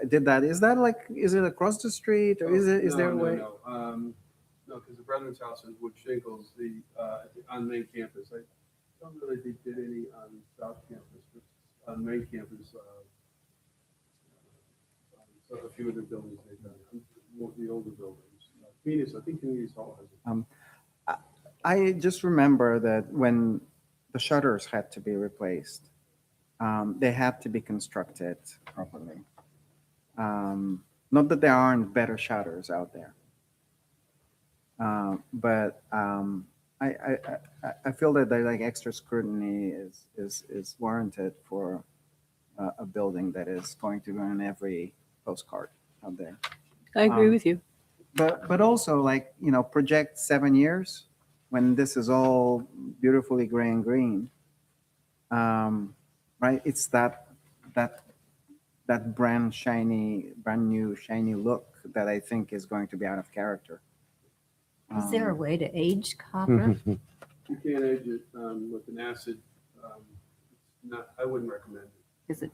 did that. Is it across the street or is there a way? No, because the Brethren's House is wood shingles, on main campus. I don't know that they did any on South Campus, but on main campus, so a few of the buildings they've done, more the older buildings. I think Communities Hall has it. I just remember that when the shutters had to be replaced, they had to be constructed properly. Not that there aren't better shutters out there, but I feel that extra scrutiny is warranted for a building that is going to be on every postcard out there. I agree with you. But also project 7 years when this is all beautifully gray and green. Right, it's that brand new shiny look that I think is going to be out of character. Is there a way to age copper? You can't age it with an acid. I wouldn't recommend it. Is it?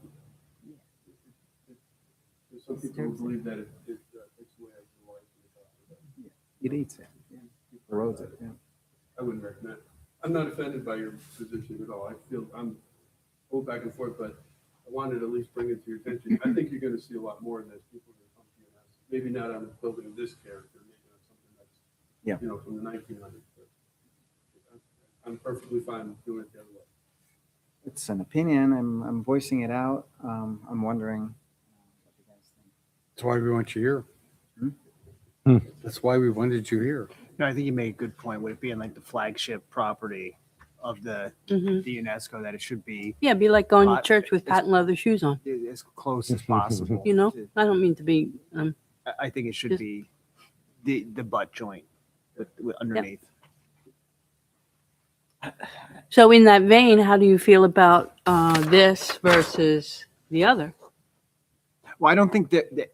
There's some people who believe that it takes away the life of the top. It eats it. Yeah. Erodes it. Yeah. I wouldn't recommend. I'm not offended by your position at all. I feel I'm go back and forth, but I wanted to at least bring it to your attention. I think you're going to see a lot more of this. People are going to come to you and ask, maybe not on a building of this character, maybe on something that's, Yeah. from the 1900s. But I'm perfectly fine doing it the other way. It's an opinion. I'm voicing it out. I'm wondering what you guys think. That's why we want you here. Hmm? That's why we wanted you here. No, I think you made a good point. Would it being like the flagship property of the UNESCO that it should be Yeah, be like going to Hot- church with patent leather shoes on. as close as possible? You know, I don't mean to be. I think it should Just- be the butt joint with underneath. So in that vein, how do you feel about this versus the other? Well, I don't think that,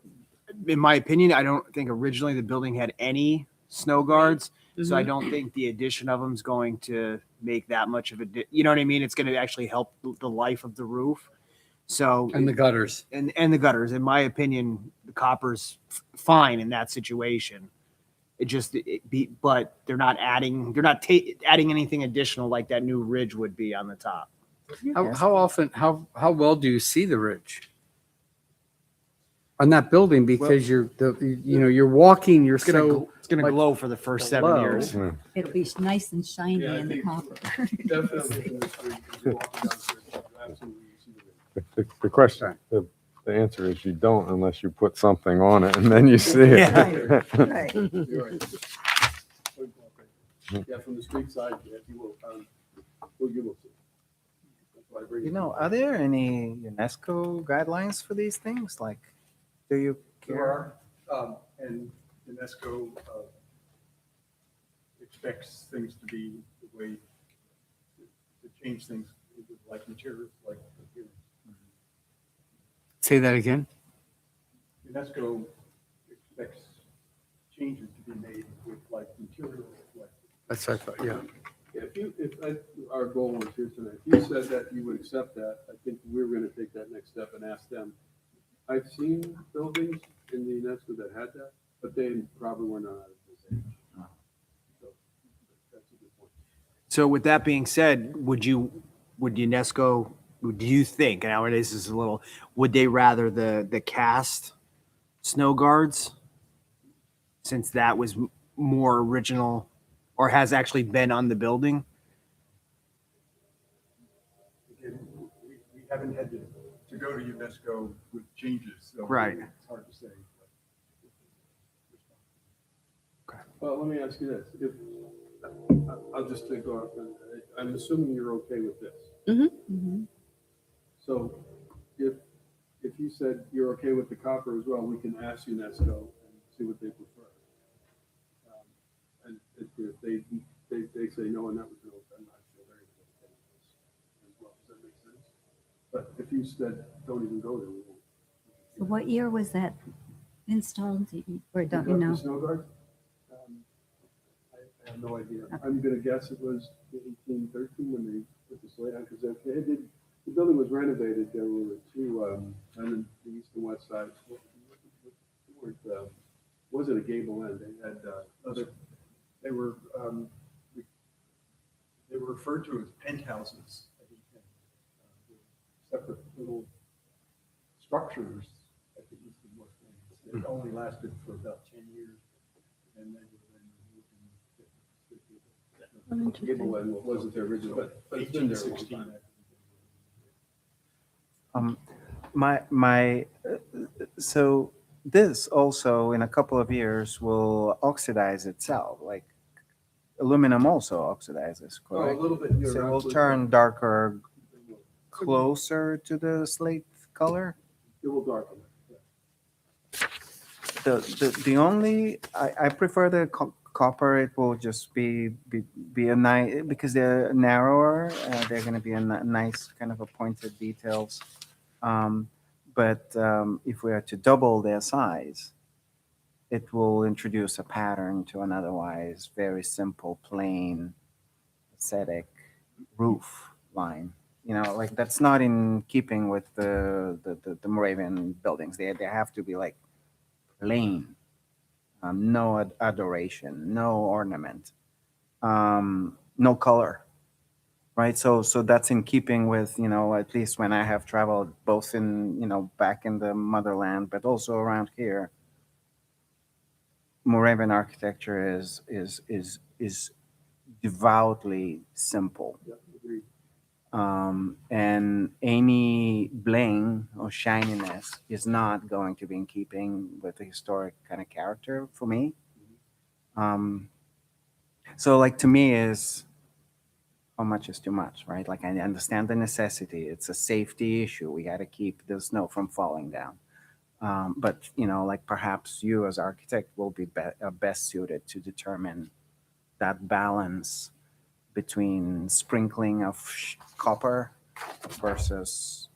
in my opinion, I don't think originally the building had any snow guards. So I don't think the addition of them is going to make that much of a, you know what I mean? It's going to actually help the life of the roof. So, And the gutters. and the gutters, in my opinion, the copper's fine in that situation. But they're not adding anything additional like that new ridge would be on the top. How often, how well do you see the ridge? On that building, because you're walking, you're It's gonna so, it's gonna like, glow for the first 7 glow. years. It'll be nice and shiny Yeah, I in the think- copper. Definitely from the street, as you're walking down the street, you absolutely see the ridge. The question, the answer is you don't unless you put something on it and then you see it. Yeah. Right. You're right. Yeah, from the street side, yeah, you will, you will see. That's why I bring it. Are there any UNESCO guidelines for these things? Like, do you There care? are, and UNESCO expects things to be the way to change things like materials, like computers. say that again? UNESCO expects changes to be made with like materials, like. That's what I thought, yeah. Our goal was here tonight, if you said that you would accept that, I think we're gonna take that next step and ask them. I've seen buildings in the UNESCO that had that, but they probably were not at this age. So that's a good point. So with that being said, would UNESCO, do you think, and nowadays this is a little, would they rather the cast snow guards? Since that was more original or has actually been on the building? Again, we haven't had to go to UNESCO with changes, so. Right. It's hard to say. Well, let me ask you this, if, I'll just go off, I'm assuming you're okay with this. Mhm. So if you said you're okay with the copper as well, we can ask UNESCO and see what they prefer. And if they say no and that was no, I'm not sure they're going to take this as well. Does that make sense? But if you said don't even go there, we won't. So what year was that installed? Or don't you The know? snow guard? I have no idea. I'm gonna guess it was 1813 when they put the slate on, because the building was renovated. There were two, on the east and west side. Wasn't a gable end. They had, they were referred to as penthouses. Separate little structures at the east and west ends. It only lasted for about 10 years. And then gable end wasn't the original, but it's been there a long time. So this also in a couple of years will oxidize itself. Like aluminum also oxidizes, Oh, a correct? little bit. So it will turn darker closer to the slate color. It will darken. The only I prefer the copper. It will just be a nice because they're narrower. They're going to be a nice kind of a pointed details. But if we are to double their size, it will introduce a pattern to an otherwise very simple, plain, aesthetic roof line. you know, like that's not in keeping with the Moravian buildings. They have to be like plain, no adoration, no ornament, no color, right? So that's in keeping with, you know, at least when I have traveled both in, you know, back in the motherland, but also around here. Moravian architecture is devoutly simple. Yeah, agreed. And any bling or shininess is not going to be in keeping with the historic kind of character for me. So like to me is how much is too much, right? Like I understand the necessity. It's a safety issue. We got to keep the snow from falling down. But you know, like perhaps you as architect will be, best suited to determine that balance between sprinkling of copper versus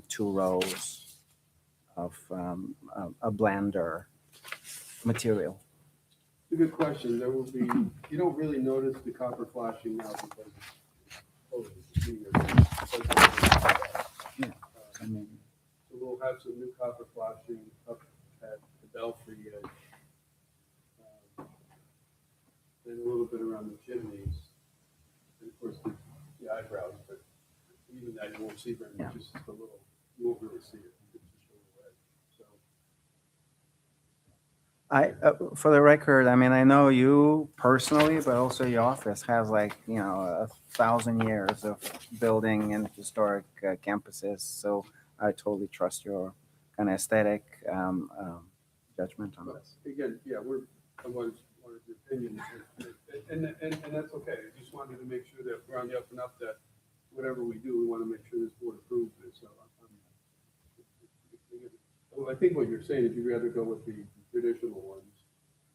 2 rows of a blender material. It's a good question. There will be, you don't really notice the copper flashing now because it's I mean, so we'll have some new copper flashing up at the belfry edge. And a little bit around the chimneys. And of course, the eyebrows, but even that you won't see very much, just a little, you won't really see it. It's just a little red. So, for the record, I mean, I know you personally, but also your office has like, you know, 1,000 years of building and historic campuses. So I totally trust your kind of aesthetic judgment on but this. again, yeah, I wanted your opinion. And that's okay. I just wanted to make sure that we're on the up and up, that whatever we do, we want to make sure this board approves it. So well, I think what you're saying is you'd rather go with the traditional ones.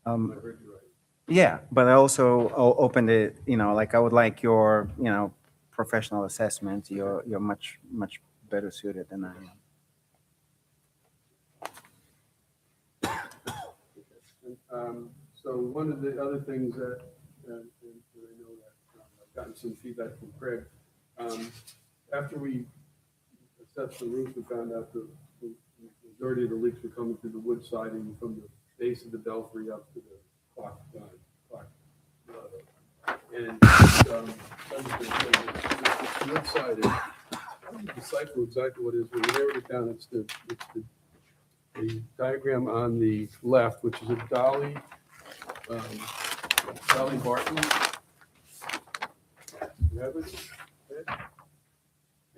I heard you right. Yeah, but I also opened it, you know, like I would like your, you know, professional assessment. You're much better suited than I am. So one of the other things that, and I know that I've gotten some feedback from Craig, after we assessed the roof, we found out the majority of the leaks were coming through the wood siding from the base of the belfry up to the clock. And it's wood sided. I don't decipher exactly what it is, but we narrowed it down. It's the diagram on the left, which is a Dolly Barton. You have it? Okay.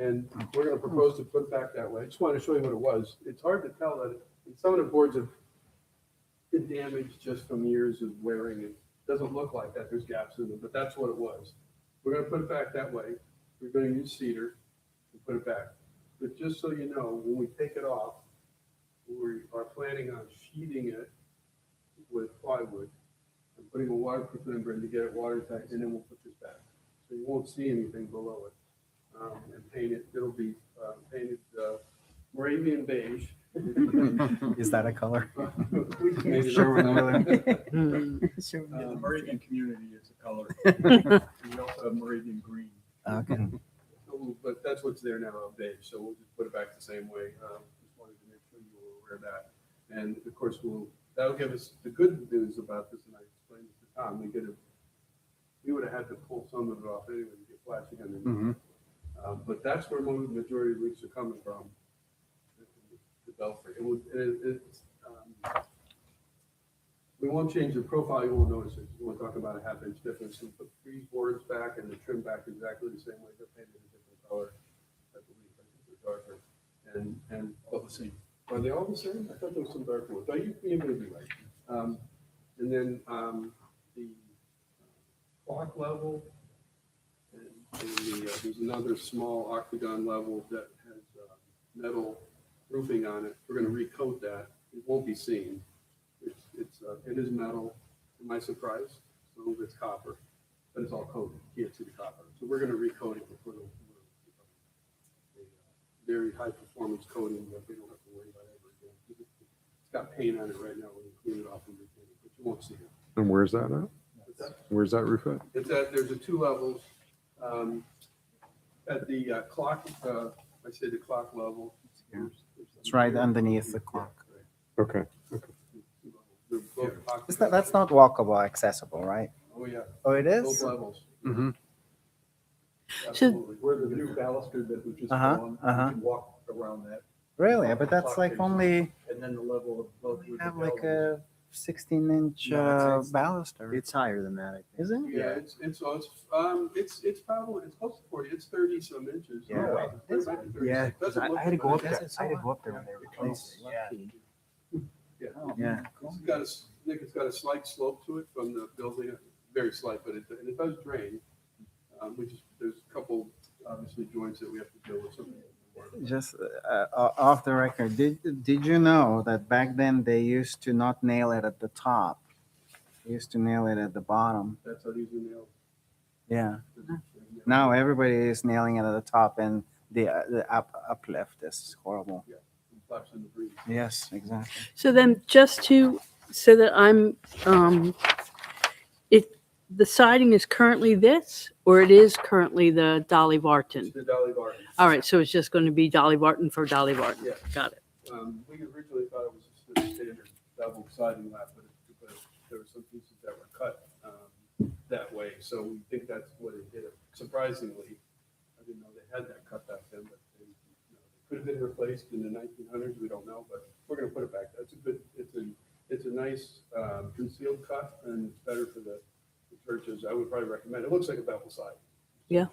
And we're going to propose to put it back that way. I just wanted to show you what it was. It's hard to tell that some of the boards have been damaged just from years of wearing. It doesn't look like that. There's gaps in them, but that's what it was. We're going to put it back that way. We're going to use cedar and put it back. But just so you know, when we take it off, we are planning on sheeting it with plywood and putting a waterproof membrane to get it watertight, and then we'll put this back. So you won't see anything below it. And paint it, it'll be painted Moravian beige. Is that a color? We just made it Sure, up. The Moravian community is a color. We also have Moravian green. Okay. But that's what's there now, beige, so we'll just put it back the same way. Just wanted to make sure you were aware of that. And of course, that'll give us the good news about this, and I explained this to Tom, we would have had to pull some of it off anyway to get flashing underneath. Mm-hmm. But that's where most of the majority of leaks are coming from, the belfry. We won't change the profile, you won't notice it. We won't talk about a half-inch difference. We put these boards back and the trim back exactly the same way. They're painted a different color, I believe. I think they're darker. And all the same. Are they all the same? I thought there was some darker ones. Oh, you may be right. And then the clock level, and there's another small octagon level that has metal roofing on it. We're going to recoat that. It won't be seen. It is metal, to my surprise. Some of it's copper, but it's all coated. You can't see the copper. So we're going to recoat it before a very high performance coating that we don't have to worry about ever again. It's got paint on it right now. We're going to clean it off and repaint it, but you won't see it. And where's that at? Where's that roof at? There's 2 levels. At the clock, I say the clock level. Yeah. It's right underneath the clock. Okay. They're both That's not walkable, accessible, right? Oh, yeah, Oh, it both is? levels. Mm-hmm. Absolutely. Where the new baluster that was just Uh-huh, gone, uh-huh. you can walk around that. Really? But that's like only, And then the level of both. we with the have like galleries. a 16-inch No, it's- baluster. It's higher than that, I think. Is it? Yeah, it's probably, it's close to 40, it's 30 some inches. Yeah. Oh, wow. It might be 30. Yeah, Doesn't I look had to it, go but up there. it's- I had to go up there when they replaced it. Yeah. Yeah. Yeah. It's got a, I think it's got a slight slope to it from the building, very slight, but and it does drain. There's a couple, obviously, joints that we have to deal with. Something. Just off the record, did you know that back then they used to not nail it at the top? They used to nail it at the bottom. That's how these are nailed. Yeah. Now everybody is nailing it at the top, and the uplift is horrible. Flaps in the breeze. Yes, exactly. So then just to, so that I'm, the siding is currently this, or it is currently the Dolly Vartan? It's the Dolly Varden. All right, so it's just going to be Dolly Vartan for Dolly Vartan. Yeah. Got it. We originally thought it was just a standard double siding lap, but there were some pieces that were cut that way, so we think that's what it did. Surprisingly, I didn't know they had that cut back then, but they could have been replaced in the 1900s. We don't know, but we're going to put it back. That's a good. It's a nice concealed cut, and it's better for the churches. I would probably recommend. It looks like a bevel side. Yeah.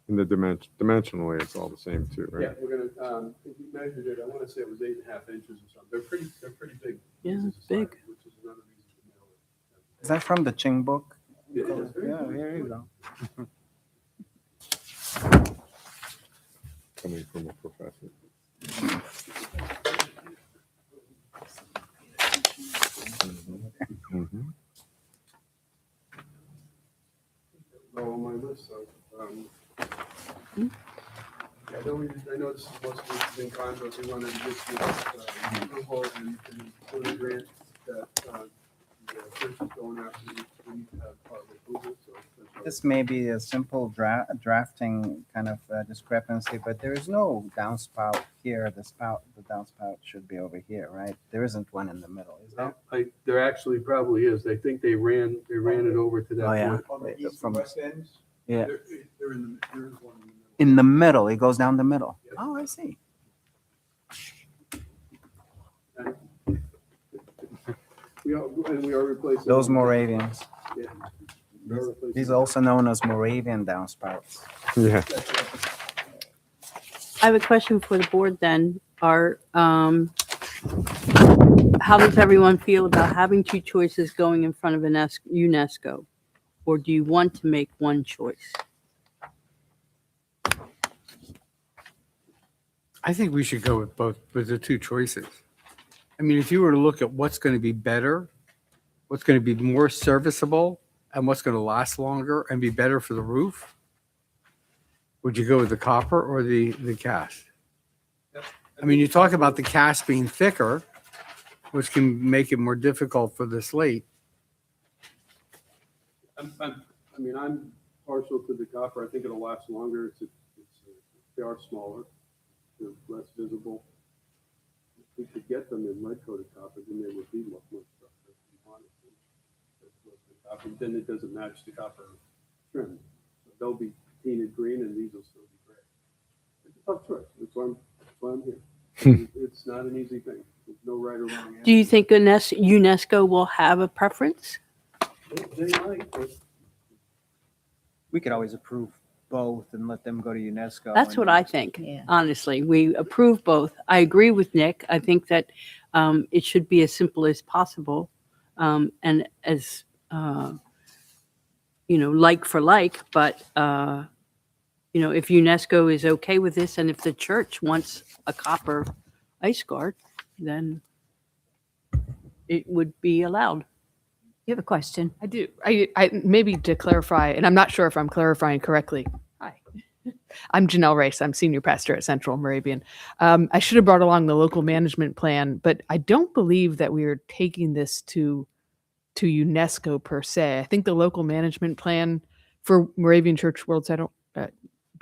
And the dimensionally, it's all the same too, Yeah, right? we're gonna. If we measured it, I want to say it was 8.5 inches or something. They're pretty big. Yeah, pieces of it's big. siding, which is another reason to nail it. Is that from the Ching book? Yeah, it's very Yeah, good. here you go. Coming from a professor. Mhm. All on my list, so, yeah, I know this is mostly in time, but we wanted to get the approval and for the grant that, the church is going after, we need to have part of the approval, so. that's why- This may be a simple drafting kind of discrepancy, but there is no downspout here. The downspout should be over here, right? There isn't one in the middle, is there? There actually probably is. I think they ran it over to that. Oh, yeah. point. On the east From- and west ends? Yeah. There is one in the middle. In the middle, it goes down the middle. Yep. Oh, I see. We are replacing. Those Moravians. Yeah. We are replacing- These are also known as Moravian downspouts. Yeah. I have a question for the board then. How does everyone feel about having two choices going in front of UNESCO? Or do you want to make one choice? I think we should go with both, with the two choices. I mean, if you were to look at what's going to be better, what's going to be more serviceable, and what's going to last longer and be better for the roof, would you go with the copper or the cast? I mean, you talk about the cast being thicker, which can make it more difficult for the slate. I'm partial to the copper. I think it'll last longer. They are smaller. They're less visible. If we could get them in lead coated copper, then they would be much more structured. Then it doesn't match the copper trim. So they'll be painted green and these will still be gray. It's a tough choice. That's why I'm here. It's not an easy thing. There's no right or wrong answer. Do you think UNESCO will have a preference? They might, but We could always approve both and let them go to UNESCO. That's and- what I think, Yeah. honestly. We approve both. I agree with Nick. I think that it should be as simple as possible and as, like for like. But, if UNESCO is okay with this and if the church wants a copper ice guard, then it would be allowed. You have a question? I do. I maybe to clarify, and I'm not sure if I'm clarifying correctly. Hi, I'm Janelle Race. I'm senior pastor at Central Moravian. I should have brought along the local management plan, but I don't believe that we are taking this to UNESCO per se. I think the local management plan for Moravian Church World Center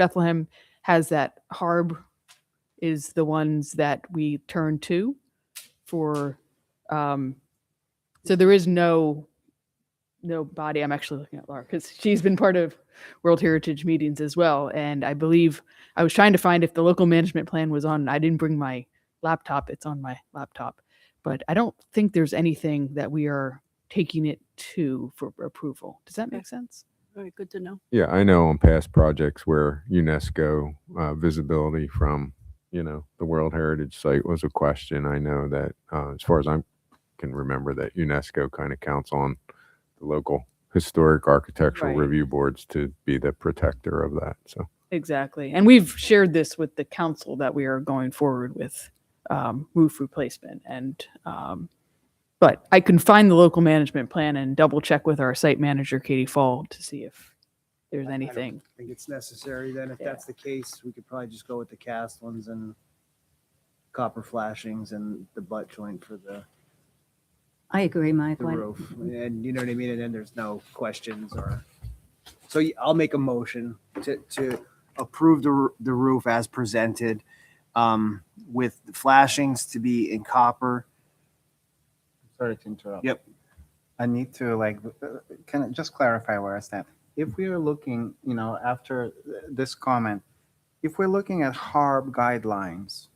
Bethlehem has that HARB is the ones that we turn to for, so there is no body. I'm actually looking at Laura because she's been part of World Heritage meetings as well. And I believe I was trying to find if the local management plan was on. I didn't bring my laptop. It's on my laptop, but I don't think there's anything that we are taking it to for approval. Does that make sense? Very good to know. Yeah, I know on past projects where UNESCO visibility from, the World Heritage Site was a question. I know that as far as I can remember, that UNESCO kind of counts on the local historic architectural Right. review boards to be the protector of that. So Exactly. And we've shared this with the council that we are going forward with roof replacement. And, but I can find the local management plan and double check with our site manager, Katie Fall, to see if there's anything. I think it's necessary then. If Yeah. that's the case, we could probably just go with the cast ones and copper flashings and the butt joint for the I agree, Mike. Why- roof. And you know what I mean? And then there's no questions or, so I'll make a motion to approve the roof as presented, with the flashings to be in copper. Sorry to interrupt. Yep. I need to can I just clarify where I stand? If we are looking, after this comment, if we're looking at HARB guidelines,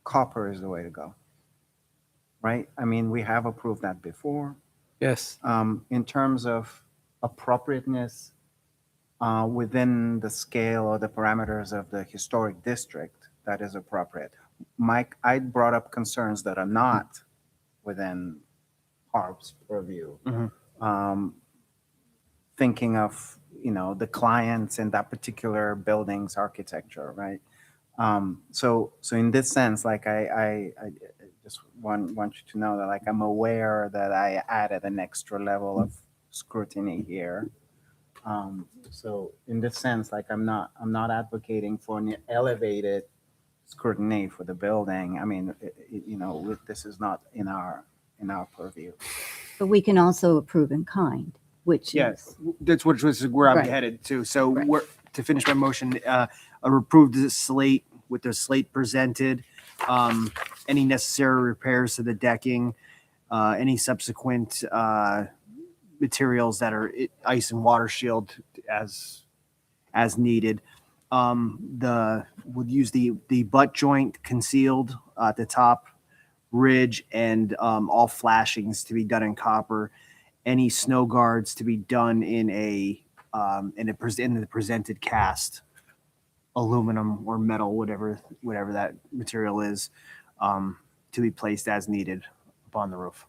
copper is the way to go, right? I mean, we have approved that before. Yes. In terms of appropriateness within the scale or the parameters of the historic district, that is appropriate. Mike, I brought up concerns that are not within HARB's purview. Thinking of, the clients in that particular building's architecture, right? So in this sense, I just want you to know that I'm aware that I added an extra level of scrutiny here. So in this sense, I'm not advocating for an elevated scrutiny for the building. I mean, this is not in our purview. But we can also approve in kind, which Yes, is, that's where I'm Right. headed to. So Right. To finish my motion, approve the slate with the slate presented, any necessary repairs to the decking, any subsequent materials that are ice and water shield as needed. We'll use the butt joint concealed at the top ridge and all flashings to be done in copper. Any snow guards to be done in the presented cast, aluminum or metal, whatever that material is, to be placed as needed upon the roof.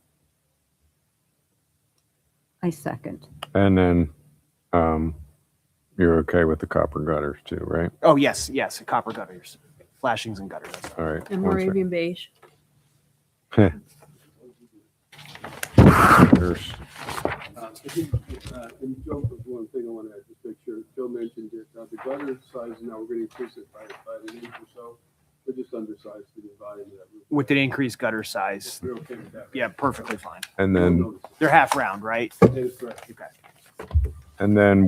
I second. and then you're okay with the copper gutters too, right? Oh, yes, copper gutters, flashings and gutters. That's All right. And one second. Moravian beige. There's- I think, and Joe, was one thing I want to just make sure, Joe mentioned it, the gutter size, now we're going to increase it by an inch or so. They're just undersized to the volume of that roof. with an increased gutter size. We're okay with that. Yeah, perfectly fine. And You'll then notice it. They're half round, right? That is correct. Okay.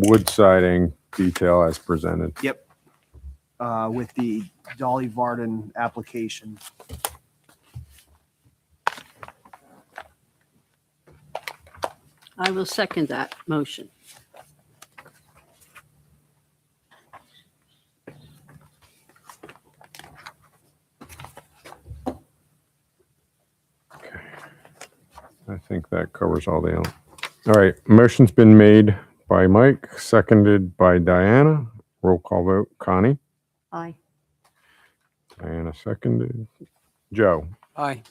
wood siding detail as presented. Yep. With the Dolly Varden application. I will second that motion. I think that covers all the. All right, motion's been made by Mike, seconded by Diana. Roll call vote. Connie? Aye. Diana seconded. Joe? Aye.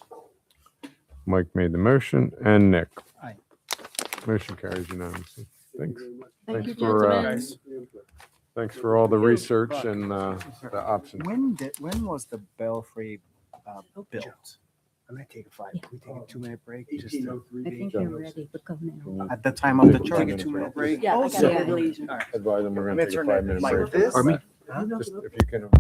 Mike made the motion, and Nick? Aye. Motion carries unanimously. Thanks. Thank you, Thanks for, gentlemen. Thanks for all the research and the options. When was the belfry built? I'm gonna take a 2-minute break. Just to- I think you're ready, but go now. At the time of the Take a church. 2-minute break. Yeah, I got Yeah. it, laser. Advise them we're Let gonna me take a turn that 5-minute like break. this. Pardon me? Just if you can.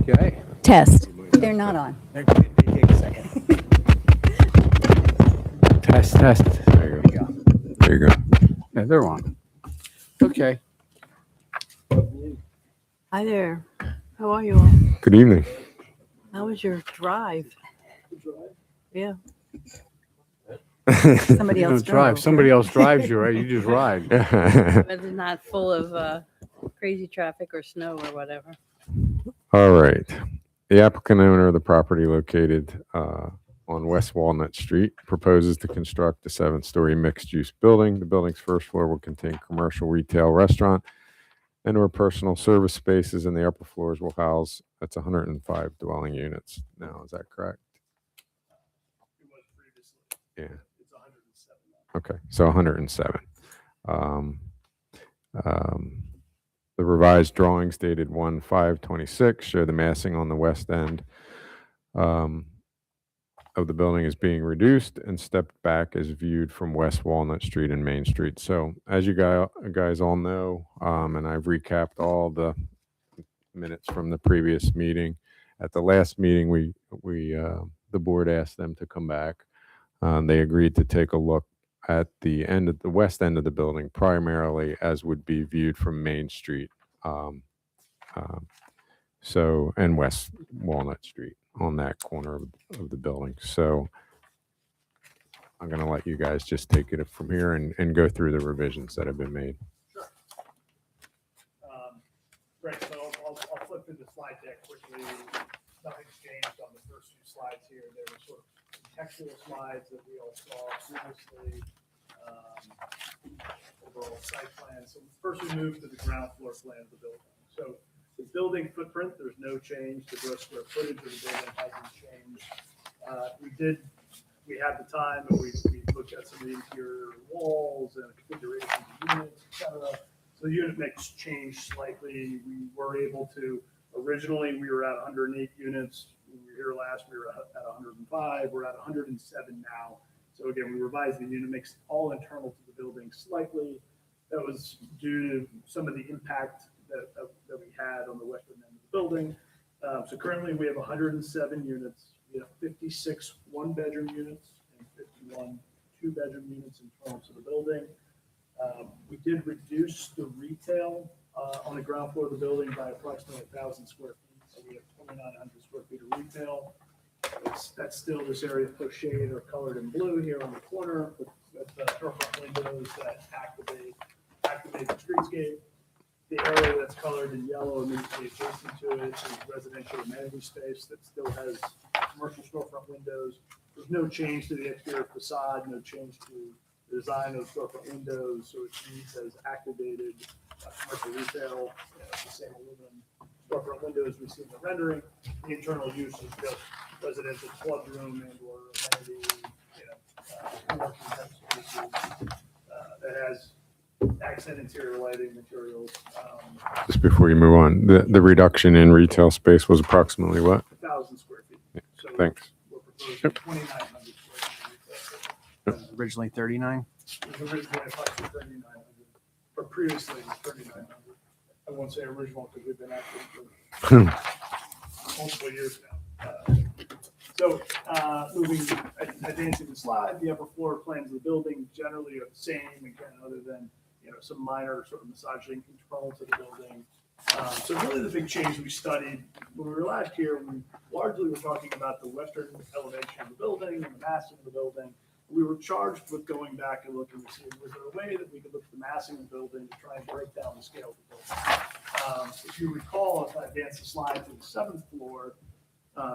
Okay. Test. They're not on. They take a second. Test. There you go. There you go. Yeah, they're on. Okay. Hi there. How are you all? Good evening. How was your drive? Yeah. Somebody You else don't drive. drove. Somebody else drives you, right? You just ride. But it's not full of crazy traffic or snow or whatever. All right. The applicant owner of the property located on West Walnut Street proposes to construct a 7-story mixed-use building. The building's first floor will contain commercial, retail, restaurant, and/or personal service spaces, and the upper floors will house, that's 105 dwelling units. Now, is that correct? It was previously. Yeah. It's 107 now. Okay, so 107. The revised drawings dated 1/5/26 show the massing on the west end of the building is being reduced and stepped back as viewed from West Walnut Street and Main Street. So as you guys all know, and I've recapped all the minutes from the previous meeting. At the last meeting, the board asked them to come back. They agreed to take a look at the west end of the building, primarily as would be viewed from Main Street. And West Walnut Street on that corner of the building. So I'm going to let you guys just take it from here and go through the revisions that have been made. Right, so I'll flip through the slide deck quickly. Nothing's changed on the first few slides here. They were sort of contextual slides that we all saw previously. Overall site plan. So first we move to the ground floor plan of the building. So the building footprint, there's no change. The gross square footage of the building hasn't changed. We had the time and we looked at some of the interior walls and configurations of units, et cetera. So the unit mix changed slightly. We were able to, originally we were at 108 units. When we were here last, we were at 105. We're at 107 now. So again, we revised the unit mix all internal to the building slightly. That was due to some of the impact that we had on the western end of the building. So currently we have 107 units. We have 56 one-bedroom units and 51 two-bedroom units internal to the building. We did reduce the retail on the ground floor of the building by approximately 1,000 square feet. So we have 2,900 square feet of retail. That's still this area pochade or colored in blue here on the corner with storefront windows that activate the streetscape. The area that's colored in yellow immediately adjacent to it is residential amenity space that still has commercial storefront windows. There's no change to the exterior facade, no change to the design of storefront windows, so it reads as activated commercial retail. It's the same aluminum storefront windows we see in the rendering. The internal use is just residential club room and or amenity, co-working type spaces that has accent interior lighting materials. Just before you move on, the reduction in retail space was approximately what? 1,000 square feet. Yeah, So thanks. we're proposing 2,900 square feet. Originally 39. It was originally approximately 3,900, but previously it was 3,900. I won't say original because we've been active for multiple years now. So moving, advancing the slide, the upper floor plans of the building generally are the same, again, other than some minor sort of massaging control to the building. So really the big change we studied when we were last here, we largely were talking about the western elevation of the building and the massing of the building. We were charged with going back and looking to see, was there a way that we could look at the massing of the building to try and break down the scale of the building? If you recall, if I advance the slide to the 7th floor,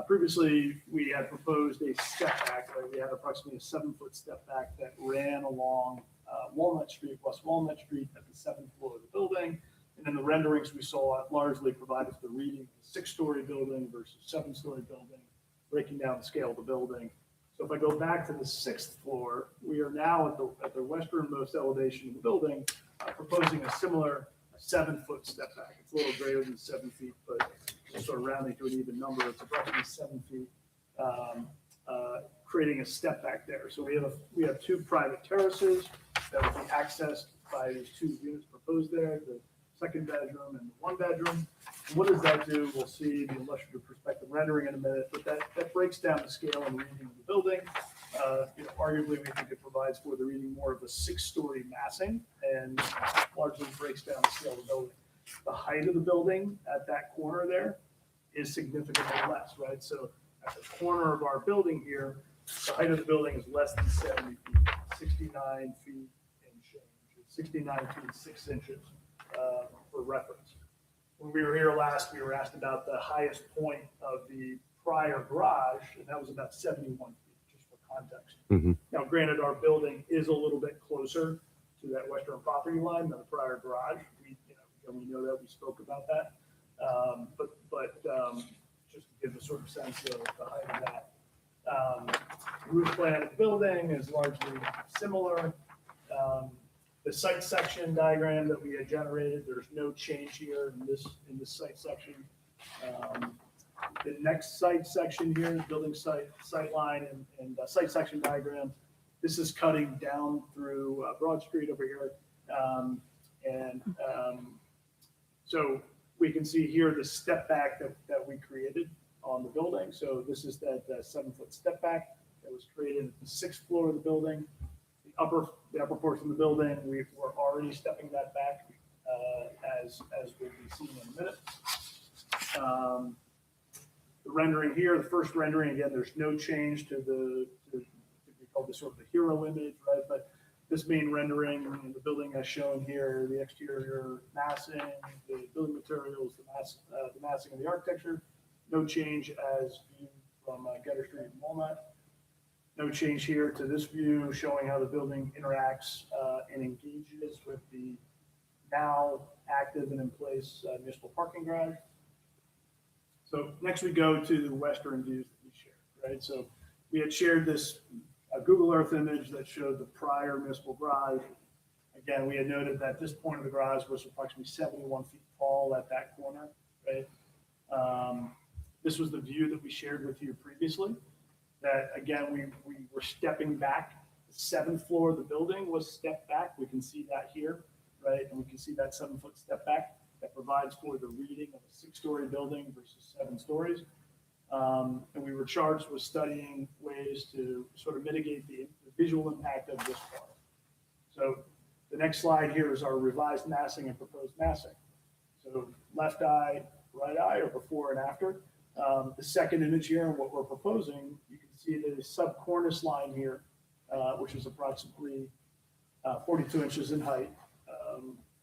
previously we had proposed a step back, right? We had approximately a 7-foot step back that ran along Walnut Street, West Walnut Street at the 7th floor of the building. And then the renderings we saw largely provided the reading of a 6-story building versus 7-story building, breaking down the scale of the building. So if I go back to the 6th floor, we are now at the westernmost elevation of the building, proposing a similar 7-foot step back. It's a little greater than 7 feet, but just sort of rounding to an even number, it's approximately 7 feet, creating a step back there. So we have 2 private terraces that will be accessed by these 2 units proposed there, the 2nd bedroom and the 1 bedroom. What does that do? We'll see the illustrative perspective rendering in a minute, but that breaks down the scale and reading of the building. Arguably, we think it provides for the reading more of a 6-story massing and largely breaks down the scale of the building. The height of the building at that corner there is significantly less, right? So at the corner of our building here, the height of the building is less than 70 feet, 69 feet and change, 69 feet 6 inches for reference. When we were here last, we were asked about the highest point of the prior garage, and that was about 71 feet, just for context. Mhm. Now, granted, our building is a little bit closer to that western property line than the prior garage. We know that, we spoke about that. But just to give a sort of sense of the height of that. Roof plan of the building is largely similar. The site section diagram that we had generated, there's no change here in this site section. The next site section here, building site line and site section diagram. This is cutting down through Broad Street over here. So we can see here the step back that we created on the building. So this is that 7-foot step back that was created at the 6th floor of the building. The upper portion of the building, we're already stepping that back as we'll be seeing in a minute. The rendering here, the first rendering, again, there's no change to we call this sort of the hero image, right? But this main rendering in the building as shown here, the exterior massing, the building materials, the massing of the architecture, no change as viewed from Getter Street and Walnut. No change here to this view showing how the building interacts and engages with the now active and in place municipal parking garage. So next we go to the western views that we shared, right? So we had shared this Google Earth image that showed the prior municipal garage. Again, we had noted that this point of the garage was approximately 71 feet tall at that corner, right? This was the view that we shared with you previously. That again, we were stepping back. The 7th floor of the building was stepped back. We can see that here, right? And we can see that 7-foot step back that provides for the reading of a 6-story building versus 7 stories. And we were charged with studying ways to sort of mitigate the visual impact of this part. So the next slide here is our revised massing and proposed massing. So left eye, right eye, or before and after. The second image here and what we're proposing, you can see the sub-cornice line here, which is approximately 42 inches in height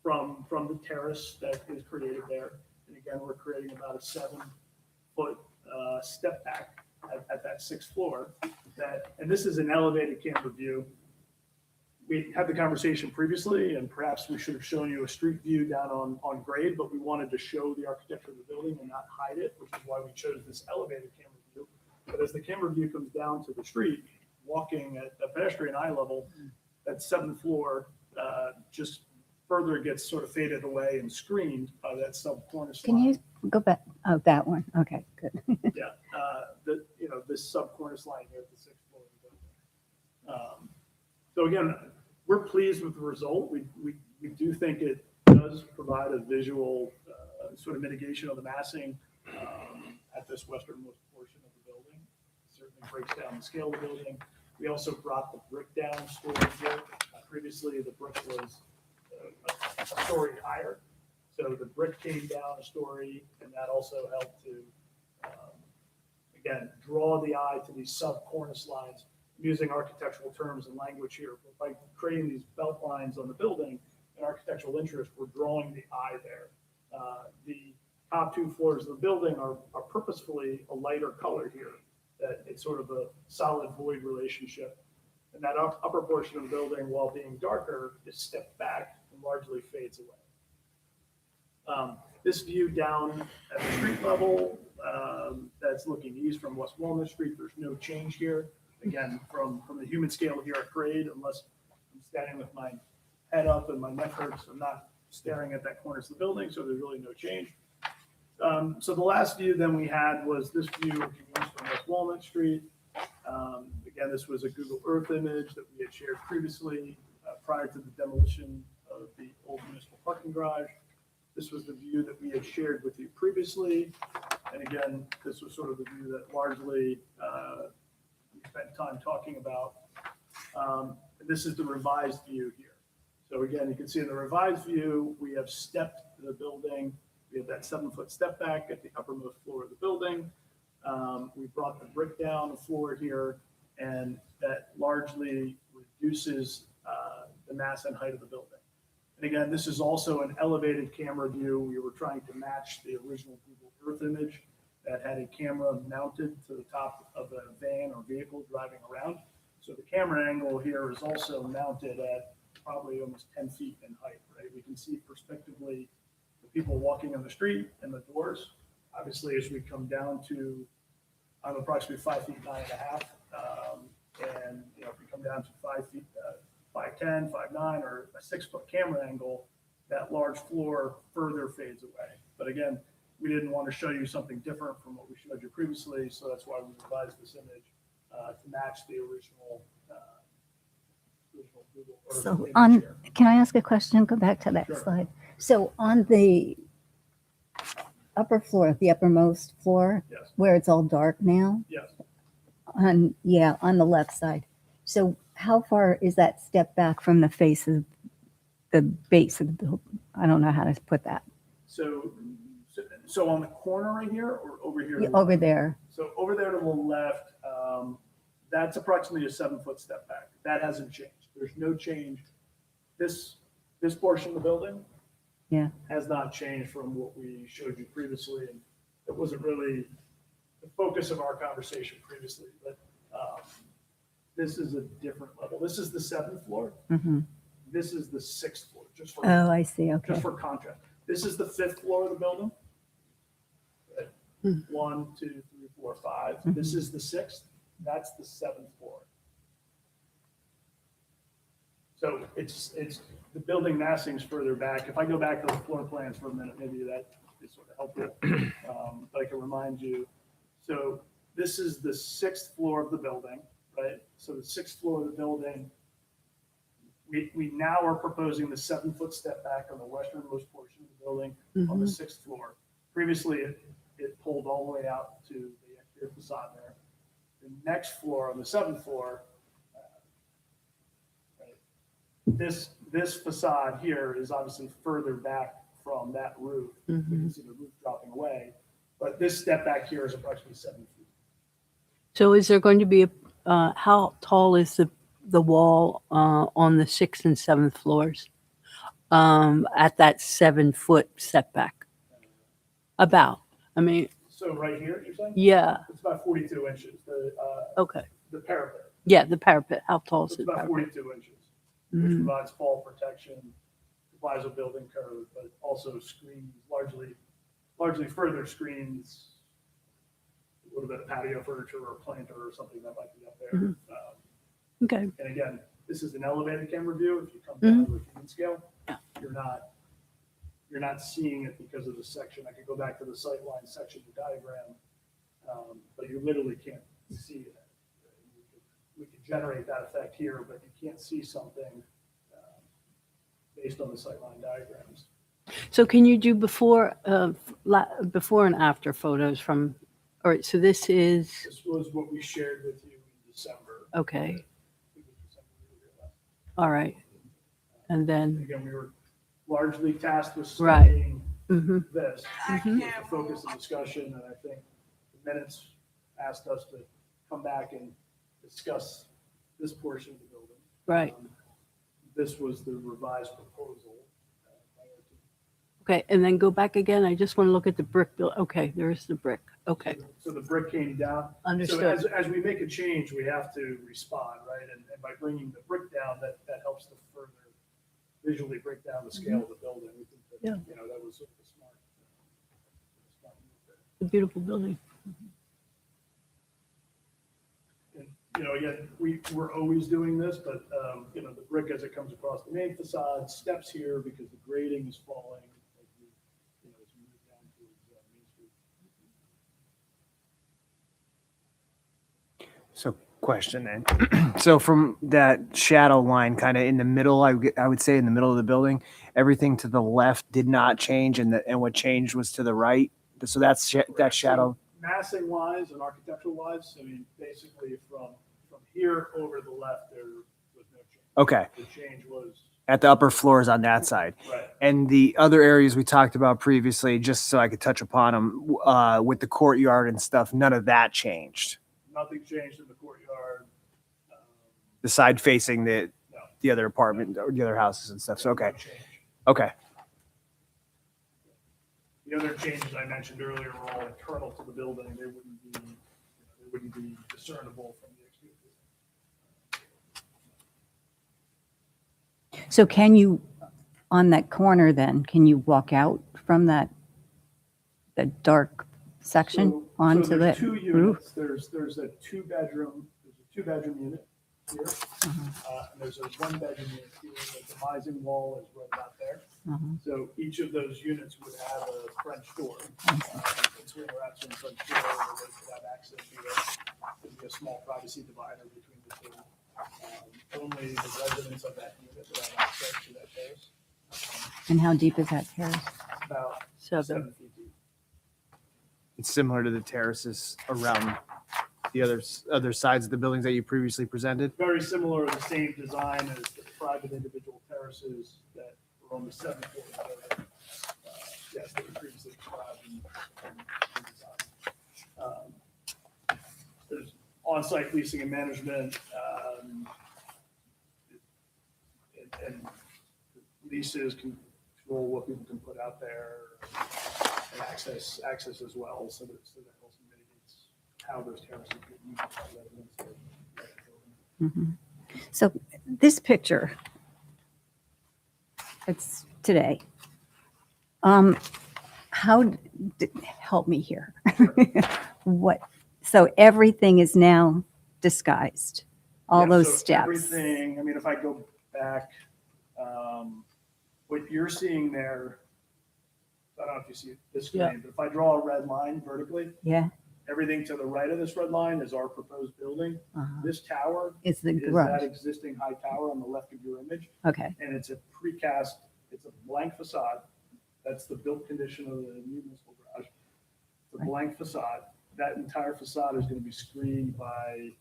from the terrace that is created there. And again, we're creating about a 7-foot step back at that 6th floor. And this is an elevated camera view. We had the conversation previously, and perhaps we should have shown you a street view down on grade, but we wanted to show the architecture of the building and not hide it, which is why we chose this elevated camera view. But as the camera view comes down to the street, walking at the pedestrian eye level, that 7th floor just further gets sort of faded away and screened by that sub-cornice line. Can you go back? Oh, that one. Okay, good. Yeah, this sub-cornice line here at the 6th floor of the building. So again, we're pleased with the result. We do think it does provide a visual sort of mitigation of the massing at this westernmost portion of the building. It certainly breaks down the scale of the building. We also brought the brick down story here. Previously, the brick was a story higher. So the brick came down a story, and that also helped to, again, draw the eye to these sub-cornice lines. Using architectural terms and language here, but by creating these belt lines on the building and architectural interest, we're drawing the eye there. The top 2 floors of the building are purposefully a lighter color here, that it's sort of a solid void relationship. And that upper portion of the building, while being darker, is stepped back and largely fades away. This view down at the street level, that's looking east from West Walnut Street, there's no change here. Again, from the human scale here at grade, unless I'm standing with my head up and my neck hurts, I'm not staring at that corner of the building, so there's really no change. So the last view then we had was this view looking east from West Walnut Street. Again, this was a Google Earth image that we had shared previously prior to the demolition of the old municipal parking garage. This was the view that we had shared with you previously. And again, this was sort of the view that largely we spent time talking about. This is the revised view here. So again, you can see in the revised view, we have stepped the building. We have that 7-foot step back at the uppermost floor of the building. We brought the brick down the floor here, and that largely reduces the mass and height of the building. And again, this is also an elevated camera view. We were trying to match the original Google Earth image that had a camera mounted to the top of a van or vehicle driving around. So the camera angle here is also mounted at probably almost 10 feet in height, right? We can see perspectively the people walking on the street and the doors. Obviously, as we come down to, I'm approximately 5 feet 9.5. And you know, if we come down to 5 feet, 5'10", 5'9", or a 6-foot camera angle, that large floor further fades away. But again, we didn't want to show you something different from what we showed you previously, so that's why we revised this image to match the original Google Earth So image here. can I ask a question? Go back to that Sure. slide. So on the upper floor, the uppermost floor, Yes, where it's all dark now, yes. on the left side. So how far is that step back from the face of the base of the building? I don't know how to put that. So on the corner right here or over here? to the Over left? there. So over there to the left, that's approximately a 7-foot step back. That hasn't changed. There's no change. This portion of the building has not changed from what we showed you previously. And it wasn't really the focus of our conversation previously, but this is a different level. This is the 7th floor. Mhm. This is the 6th floor, just for Oh, I see. Okay. just for contrast. This is the 5th floor of the building. Right. Hmm. 1, 2, 3, 4, 5. Mhm. This is the 6th. That's the 7th floor. So it's the building massing's further back. If I go back to the floor plans for a minute, maybe that is sort of helpful. But I can remind you. So this is the 6th floor of the building, right? So the 6th floor of the building, we now are proposing the 7-foot step back on the westernmost portion of the building on the 6th floor. Previously, it pulled all the way out to the exterior facade there. The next floor on the 7th floor, right, this facade here is obviously further back from that roof. We can see the roof dropping away, but this step back here is approximately 7 feet. So is there going to be how tall is the wall on the 6th and 7th floors at that 7-foot setback? About. I mean, So right here, you're saying? yeah. It's about 42 inches, Okay. the parapet. Yeah, the parapet. How tall is It's the about parapet? 42 inches, which Mhm. provides fall protection, complies with building code, but also screens, largely further screens a little bit of patio furniture or planter or something that might be up there. Mhm. Okay. And again, this is an elevated camera view. If you come down to a human scale, Yeah. you're not seeing it because of the section. I could go back to the sightline section of the diagram, but you literally can't see it. We could generate that effect here, but you can't see something based on the sightline diagrams. So can you do before and after photos from? All right. So this is This was what we shared with you in December. okay. I think it was December we were here last. All right. And then Again, we were largely tasked with Right. studying mhm. this was the focus of discussion, and I think the minutes asked us to come back and discuss this portion of the building. Right. This was the revised proposal. Okay. And then go back again. I just want to look at the brick build. Okay. There's the brick. Okay. So the brick came down. Understood. So as we make a change, we have to respond, right? And by bringing the brick down, that helps to further visually break down the scale of the building. We think that, Yeah. you know, that was sort of a smart move there. A beautiful building. And, you know, again, we're always doing this, but, you know, the brick as it comes across the main facade steps here because the grading is falling as we, you know, as we move down towards Main Street. So question then. So from that shadow line, kind of in the middle, I would say in the middle of the building, everything to the left did not change, and what changed was to the right. So that's that shadow. Massing wise and architectural wise, I mean, basically from here over the left, there was no change. Okay, The change was, at the upper floors on that side. right, And the other areas we talked about previously, just so I could touch upon them, with the courtyard and stuff, none of that changed. nothing changed in the courtyard. The side facing No. the other apartment or the other houses and stuff. So, okay. No change. Okay. The other changes I mentioned earlier were all internal to the building. They wouldn't be discernible from the exterior. So can you, on that corner then, can you walk out from that dark section So onto the there's two roof? units. There's a two bedroom unit here. Uh-huh. And there's a one bedroom unit here. The demising wall is right about there. Uh-huh. So each of those units would have a French door. Swing around to the French door, where they could have access to it. There'd be a small privacy divider between the two. Only the residents of that unit would have access to that terrace. And how deep is that terrace? About 7. 7 feet deep. It's similar to the terraces around the other sides of the buildings that you previously presented. Very similar, the same design as the private individual terraces that were on the 7th floor of the building. Yes, that were previously described in design. There's on-site leasing and management, and leases control what people can put out there, and access as well, so that also mitigates how those terraces get used by residents. Mhm. So this picture, it's today. Help me here. What? So everything is now disguised. All Yeah, those so steps. Everything, I mean, if I go back, what you're seeing there, I don't know if you see this screen, but if I draw a red line vertically, Yeah. everything to the right of this red line is our proposed building. Uh-huh. This tower It's the is that garage. existing high tower on the left of your image, Okay. and it's a precast, it's a blank facade. That's the built condition of the new municipal garage. It's a Right. blank facade. That entire facade is going to be screened by,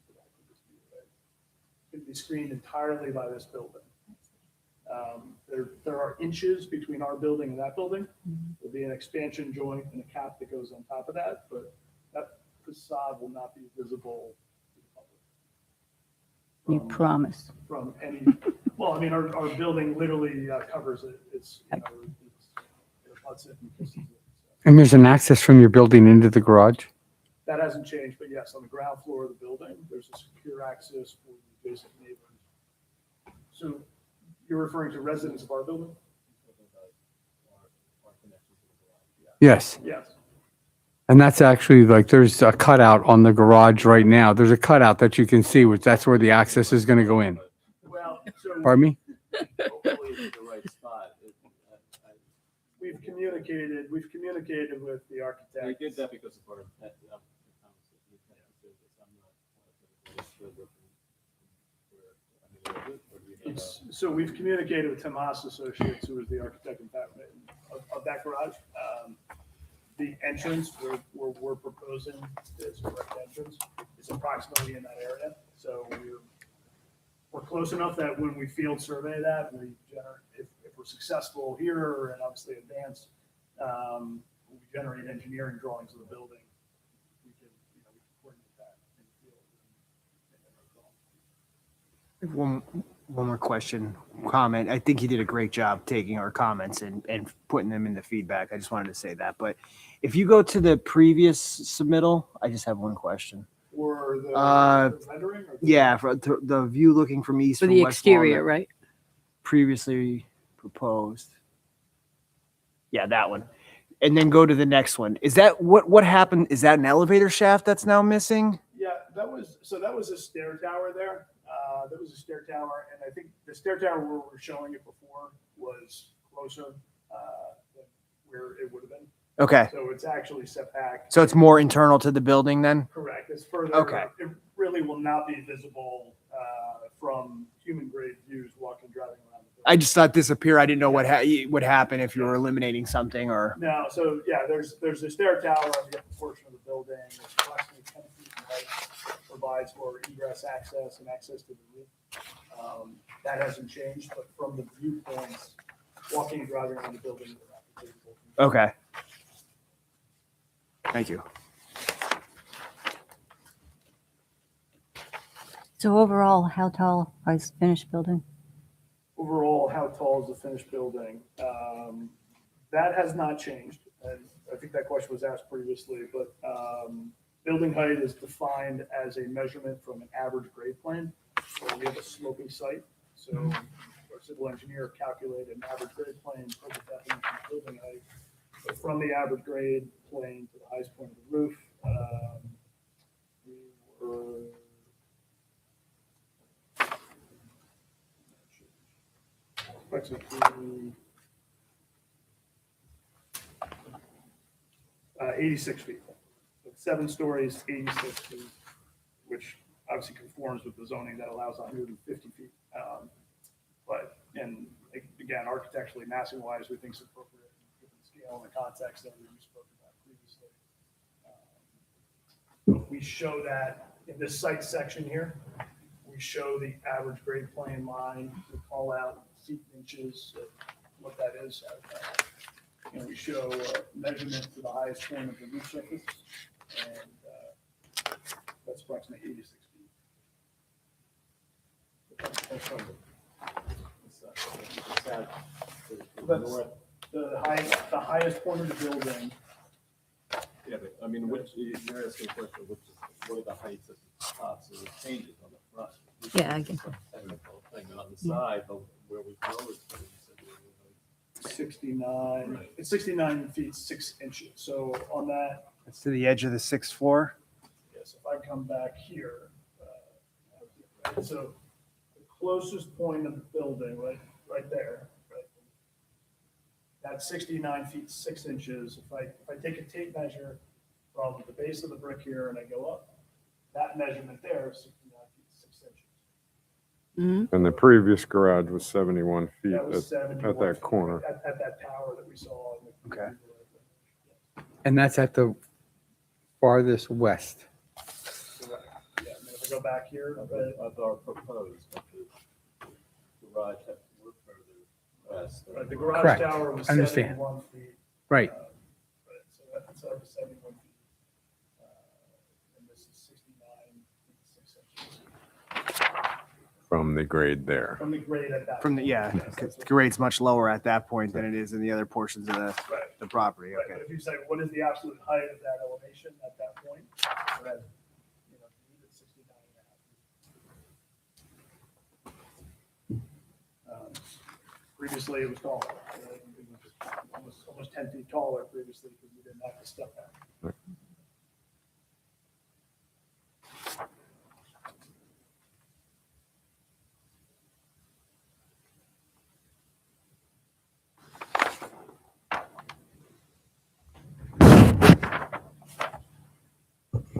it's going to be screened entirely by this building. There are inches between our building and that building. There'll be an expansion joint and a cap that goes on top of that, but that facade will not be visible to the You public. promise. From any, well, I mean, our building literally covers it. It's, it abuts it and kisses it. So And there's an access from your building into the garage? that hasn't changed, but yes, on the ground floor of the building, there's a secure access for the adjacent neighbors. So you're referring to residents of our building? Yes. Yes. And that's actually like, there's a cutout on the garage right now. There's a cutout that you can see, which that's where the access is going to go in. Well, so Pardon me? Hopefully it's the right spot. we've communicated with the I architect. get that because of our. So we've communicated with Tim Haas Associates, who is the architect and of that garage. The entrance we're proposing is a direct entrance. It's approximately in that area. So we're close enough that when we field survey that, if we're successful here and obviously advance, we generate engineering drawings of the building. We can coordinate that in the field. One more question, comment. I think you did a great job taking our comments and putting them in the feedback. I just wanted to say that. But if you go to the previous submittal, I just have one question. Or the rendering? Or Yeah, for the view looking from east For from the West exterior, Walnut, right? previously proposed. Yeah, that one. And then go to the next one. Is that what happened? Is that an elevator shaft that's now missing? Yeah, that was a stair tower there. That was a stair tower, and I think the stair tower where we were showing it before was closer than where it would have been. Okay. So it's actually set back. So it's more internal to the building then? Correct. It's further. Okay. really will not be visible from human grade views walking, driving around the building. I just thought this appear. I didn't know what would happen if you were eliminating something or. No, so yeah, there's a stair tower on the upper portion of the building. It's approximately 10 feet in height, provides for egress access and access to the roof. That hasn't changed, but from the viewpoints, walking and driving around the building will not be visible. Okay. Thank you. So overall, how tall is finished building? Overall, how tall is the finished building? That has not changed. And I think that question was asked previously, but building height is defined as a measurement from an average grade plane. So we have a sloping site. So our civil engineer calculated an average grade plane for the definition of building height. So from the average grade plane to the highest point of the roof, we were approximately 86 feet. So 7 stories, 86 feet, which obviously conforms with the zoning that allows 150 feet. But, and again, architecturally, massing wise, we think it's appropriate given the scale and the context that we spoke about previously. We show that in this site section here. We show the average grade plane line. We call out feet, inches, what that is. And we show measurement to the highest point of the roof surface. And that's approximately 86 feet. That's the highest point of the building. Yeah, but I mean, you're asking a question, what are the heights at the top, so it changes on the front. Yeah, I get that. Technical thing, but on the side, where we grow it, so you said we were 69, Right. it's 69 feet, 6 inches. So on that, It's to the edge of the 6th floor. yes, if I come back here, so the closest point of the building, right there, right? That's 69 feet, 6 inches. If I take a tape measure from the base of the brick here and I go up, that measurement there is 69 feet, 6 inches. Mm-hmm. And the previous garage was 71 feet That was at 71 that feet corner. At that tower that we saw. In the Okay. And that's at the farthest west. Correct. Yeah, and if I go back here, of our proposed, but the garage had to work further west. right, the garage Correct. tower was Understand. 71 feet. Right. Right, so that's 71 feet. And this is 69 feet, 6 inches. From the grade there. From the grade at that. From the, point. yeah, Yes, that's what- grade's much lower at that point than it is in the other portions of Right. the property. Right, Okay. but if you say, what is the absolute height of that elevation at that point? So that, you know, it's 69 and a half. Previously, it was taller. It was almost 10 feet taller previously because we didn't have to step back.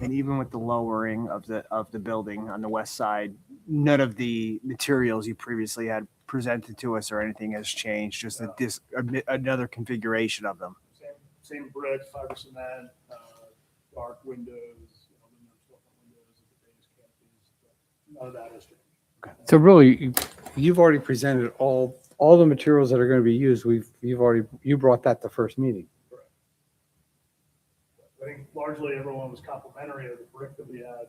And even with the lowering of the building on the west side, none of the materials you previously had presented to us or anything has changed. Just another configuration of them. Same brick, fiber cement, dark windows, aluminum storefront windows at the base canopies. But none of that has changed. So really, you've already presented all the materials that are going to be used. You brought that the first meeting. Correct. I think largely everyone was complimentary of the brick that we had.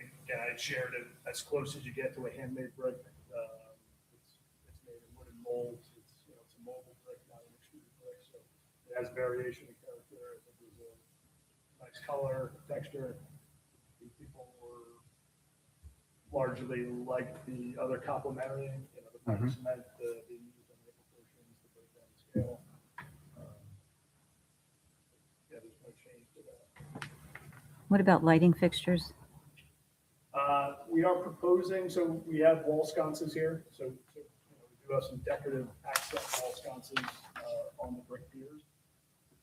Again, I shared it as close as you get to a handmade brick. It's made in wooden molds. It's a mobile brick, not an extruded brick, so it has variation in character. I think it was a nice color, texture. I think people were largely like the other complimentary, the fiber cement, the used on the proportions, the breakdown scale. Yeah, there's no change to that. What about lighting fixtures? We are proposing, so we have wall sconces here. So we do have some decorative accent wall sconces on the brick piers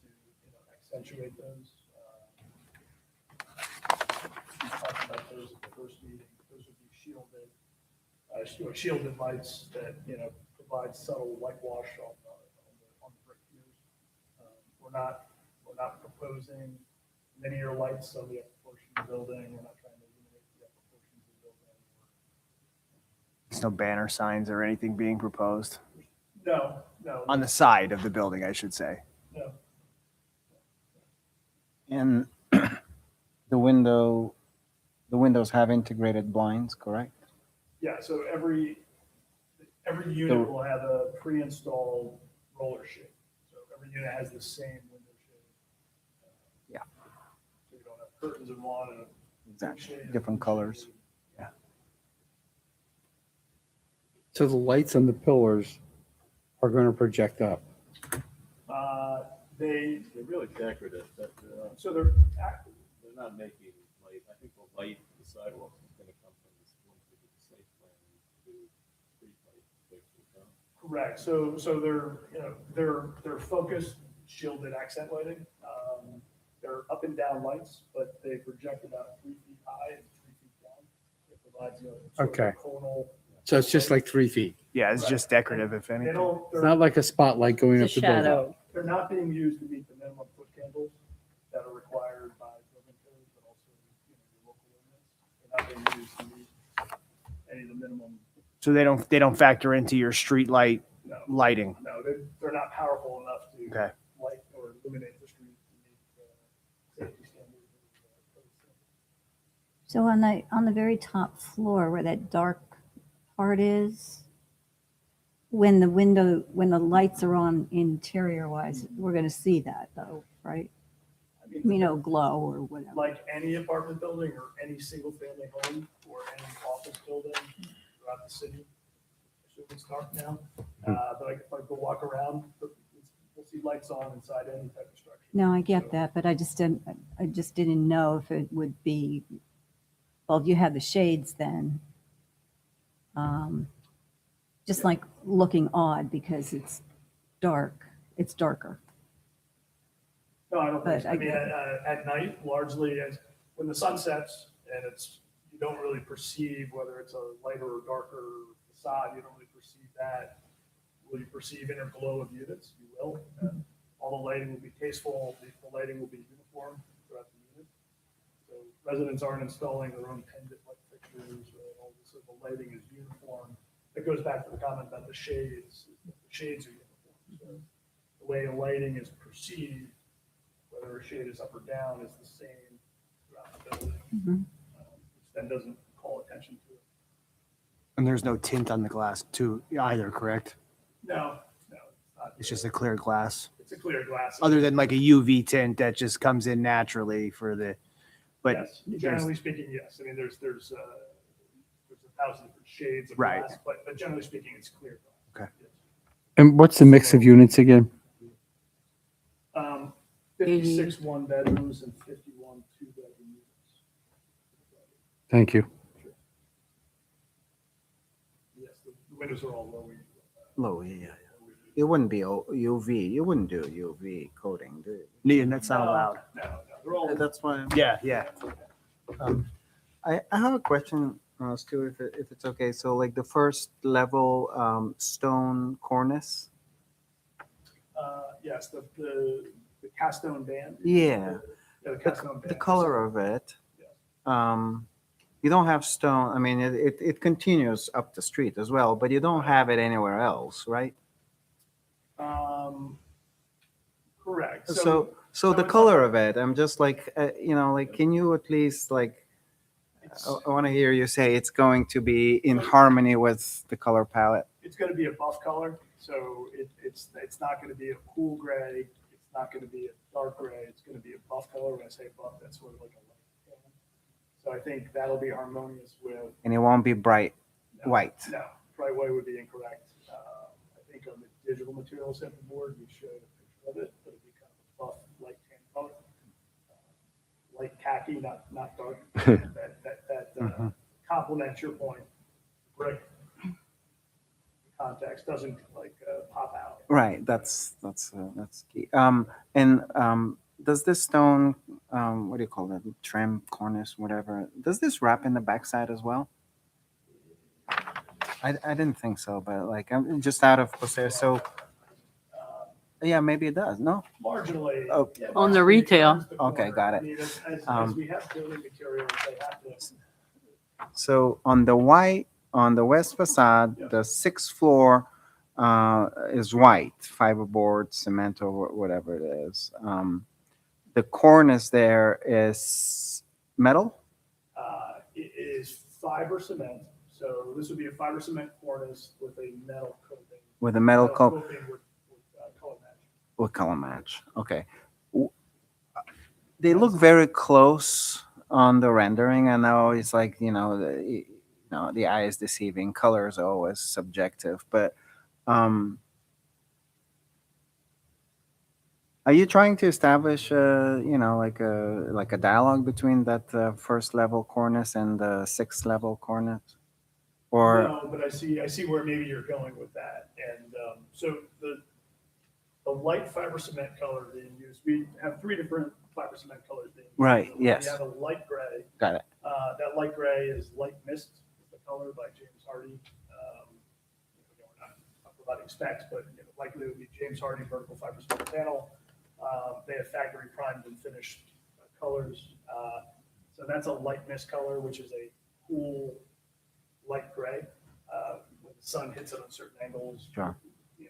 to accentuate those. those at the first meeting. Those would be shielded, shielded lights that, provide subtle white wash on the brick piers. We're not proposing linear lights on the upper portion of the building. We're not trying to illuminate the upper portions of the building. There's no banner signs or anything being proposed No, on the side of the building, I should say. no. And the windows have integrated blinds, correct? Yeah, so every unit will have a pre-installed roller shade. So every unit has the same window shade. Yeah. So you don't have curtains in one and a Exactly. shade. Different colors. So the lights on the pillars are going to project up. They're really decorative, but, so they're they're not making light. I think the light, the sidewalk is gonna come from this, going to the site plan to street light fixtures, huh? correct. So they're focused shielded accent lighting. They're up and down lights, but they project about 3 feet high and 3 feet down. It provides a sort of Okay. conal. So it's just like 3 feet. Yeah, it's just decorative, if They anything. don't. It's not like a spotlight going up It's a the building. shadow. They're not being used to meet the minimum foot candles that are required by building code, but also, your local ordinance. They're not being used to meet any of the minimum, So they don't factor into your street light no, lighting. no, they're not powerful enough to Okay. light or illuminate the street to meet safety standards. or code standards. So on the very top floor where that dark part is, when the lights are on interior wise, we're going to see that though, right? I Glow or whatever. like any apartment building or any single family home or any office building throughout the city. I assume it's dark now, but if I go walk around, we'll see lights on inside any type of structure. No, I get So- that, but I just didn't know if it would be, well, you have the shades then. Just like looking odd because it's dark, it's darker. No, I don't think But so. I I mean, get at night, largely, when the sun sets and you don't really perceive whether it's a lighter or darker facade, you don't really perceive that. Will you perceive inner glow of units? You will. All the lighting will be tasteful, the lighting will be uniform throughout the unit. So residents aren't installing their own pendant light fixtures, all this, so the lighting is uniform. It goes back to the comment about the shades. The shades are uniform. So the way the lighting is perceived, whether a shade is up or down, is the same throughout the building, Mhm. which then doesn't call attention to it. And there's no tint on the glass too either, correct? No, it's not. It's just a clear glass. It's a clear glass. Other than like a UV tint that just comes in naturally for the, but Yes, generally speaking, yes. I mean, there's 1,000 different shades of Right. glass, but generally speaking, it's clear glass. Okay. Yes. And what's the mix of units again? 56 one-bedrooms and 51 two-bedroom units. Thank you. Yes, the windows are all low. Low, yeah. It wouldn't be UV. You wouldn't do UV coating, do you? yeah, that's not allowed. No, they're all. That's why. Yeah. I have a question, Stu, if it's okay. So like the first level stone cornice. Yes, the cast stone band. Yeah. The cast stone The band. color of it. Yeah. You don't have stone. I mean, it continues up the street as well, but you don't have it anywhere else, right? Correct. So so the it's color up- of it, I'm just like, like, can you at least like, It's, I want to hear you say it's going to be in harmony with the color palette. it's going to be a buff color, so it's not going to be a cool gray. It's not going to be a dark gray. It's going to be a buff color. When I say buff, that's sort of like a light tan. So I think that'll be harmonious with. And it won't be bright No, white. No, bright white would be incorrect. I think on the digital material sample board, we showed a picture of it, but it'd be kind of a buff, light tan color. Light khaki, not dark. That complements your point. Brick context doesn't pop out. Right, that's key. And does this stone what do you call it? Trim, cornice, whatever. Does this wrap in the backside as well? I didn't think so, but like I'm just out of there. So yeah, maybe it does. No. Marginally. Oh. yeah, On the marginally retail. turns the Okay, corner. got it. I mean, as Um, we have building materials, they have to. So on the west facade, Yeah. the sixth floor is white, fiberboard, cement, or whatever it is. The cornice there is metal. It is fiber cement, so this would be a fiber cement cornice with a metal coating. With a metal coat Coating with color match. with color match. Okay. W- They look very close on the rendering. I know it's like, the eye is deceiving. Colors are always subjective, but um, are you trying to establish, like a dialogue between that first level cornice and the sixth level cornice, or No, but I see where maybe you're going with that. And so the light fiber cement color being used, we have three different fiber cement colors being used. Right, We yes. have a light gray. got it? That light gray is Light Mist, is the color by James Hardy. We're not providing specs, but likely it would be James Hardy vertical fiber cement panel. They have factory primed and finished colors. So that's a light mist color, which is a cool light gray. When the sun hits it on certain angles, Sure. there's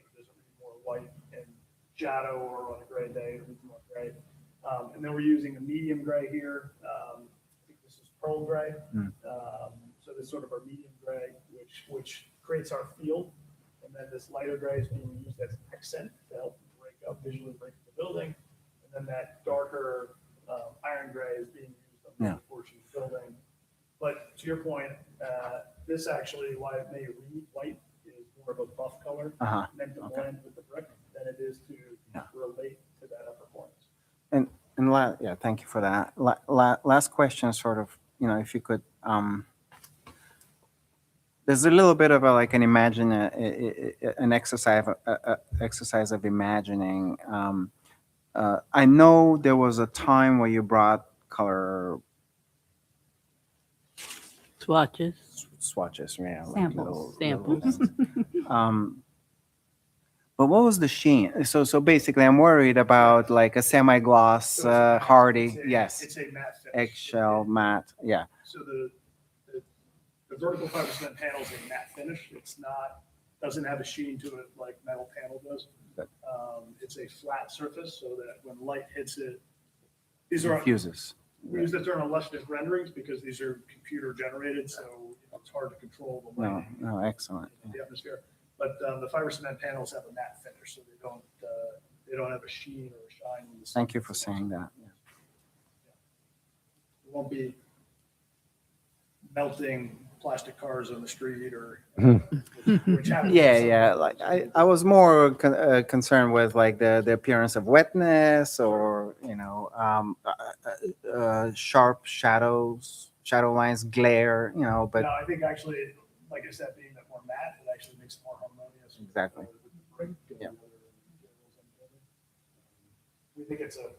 more white and shadow, or on a gray day, it reads more gray. And then we're using a medium gray here. I think this is pearl gray. Mm. So this is sort of our medium gray, which creates our field. And then this lighter gray is being used as accent to help visually break up the building. And then that darker iron gray is being used on the Yeah. portion of the building. But to your point, this actually, why it may read white, is more of a buff color, Uh-huh. meant to Okay. blend with the brick than it is to relate to that upper cornice. Yeah, thank you for that. Last question, sort of, if you could, there's a little bit of an exercise of imagining. I know there was a time where you brought color swatches, yeah, like Samples. Samples. but what was the sheen? So basically, I'm worried about like a semi-gloss So it's matte. hardy, yes, It's a matte finish. eggshell matte, yeah. So the vertical fiber cement panel is a matte finish. It's not, doesn't have a sheen to it like metal panel does. Good. It's a flat surface so that when light hits it, these are, Fuses. we use the term illustrative renderings because these are computer generated, so it's hard to control the No, lighting no, excellent. in the atmosphere. But the fiber cement panels have a matte finish, so they don't have a sheen or a shine. When the sun Thank you for hits it. saying that. It won't be melting plastic cars on the street or. Which happens Yeah, sometimes. like I was more concerned with like the appearance of wetness or sharp shadow lines, glare, but No, I think actually, like I said, being that more matte, it actually makes it more harmonious. with, Exactly. with the brick and Yeah. the other materials on the building. We think it's a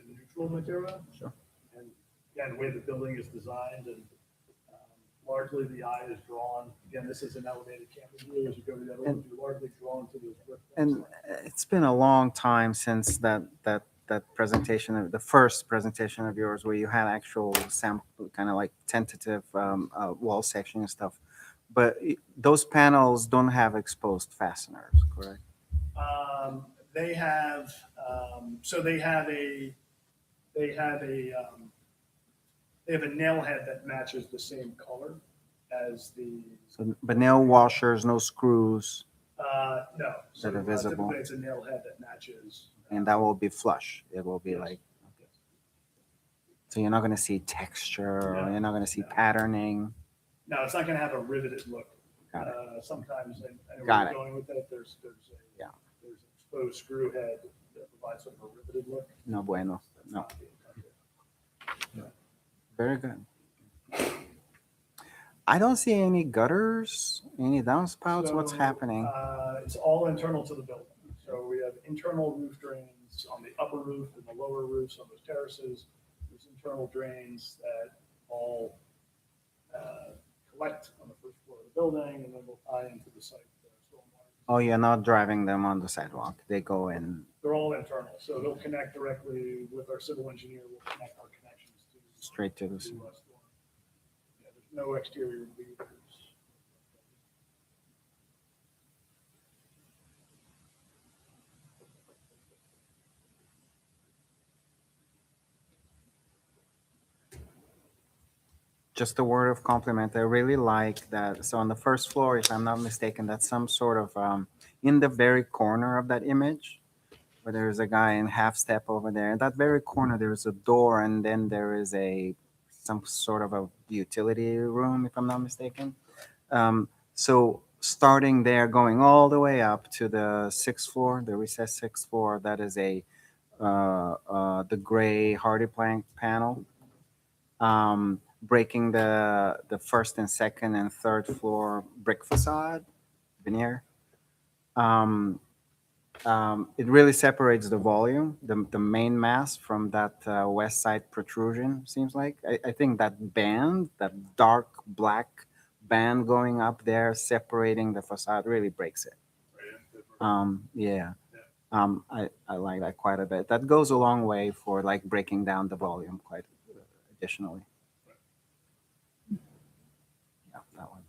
neutral material. Sure. And again, the way the building is designed and largely the eye is drawn. Again, this is an elevated camera view. As you go to that, And- you're largely drawn to those brick. and it's been a long time since that presentation of the first presentation of yours where you had actual sample, kind of like tentative wall section and stuff. But those panels don't have exposed fasteners, correct? They have, so they have a nail head that matches the same color as the, So, but no washers, no screws, no. So That are visible. typically it's a nail head that matches. and that will be flush. It will be Yes. like, so you're not going to see texture, or No, you're not going to see no. patterning. No, it's not going to have a riveted look. Got it. Sometimes, and I know where Got you're it. going with that, there's Yeah. there's an exposed screw head that provides sort of a riveted look. No bueno. That's No. not the intent. Very good. I don't see any gutters, any downspouts. What's So, happening? It's all internal to the building. So we have internal roof drains on the upper roof and the lower roofs on those terraces. There's internal drains that all collect on the first floor of the building, and then will tie into the site stormwater. Oh, you're not driving them on the sidewalk. They go in They're all internal, so they'll connect directly with our civil engineer. We'll connect our connections to straight to the. to storm. Yeah, there's no exterior leaders. Just a word of compliment. I really like that. So on the first floor, if I'm not mistaken, that's some sort of in the very corner of that image, where there's a guy in half step over there. In that very corner, there's a door, and then there is some sort of a utility room, if I'm not mistaken. So starting there, going all the way up to the sixth floor, the recessed sixth floor, that is the gray hardy plank panel. Breaking the first and second and third floor brick facade veneer. It really separates the volume, the main mass from that west side protrusion, seems like. I think that band, that dark black band going up there, separating the facade, really breaks it. Yeah. I like that quite a bit. That goes a long way for like breaking down the volume quite additionally. Yeah, that one.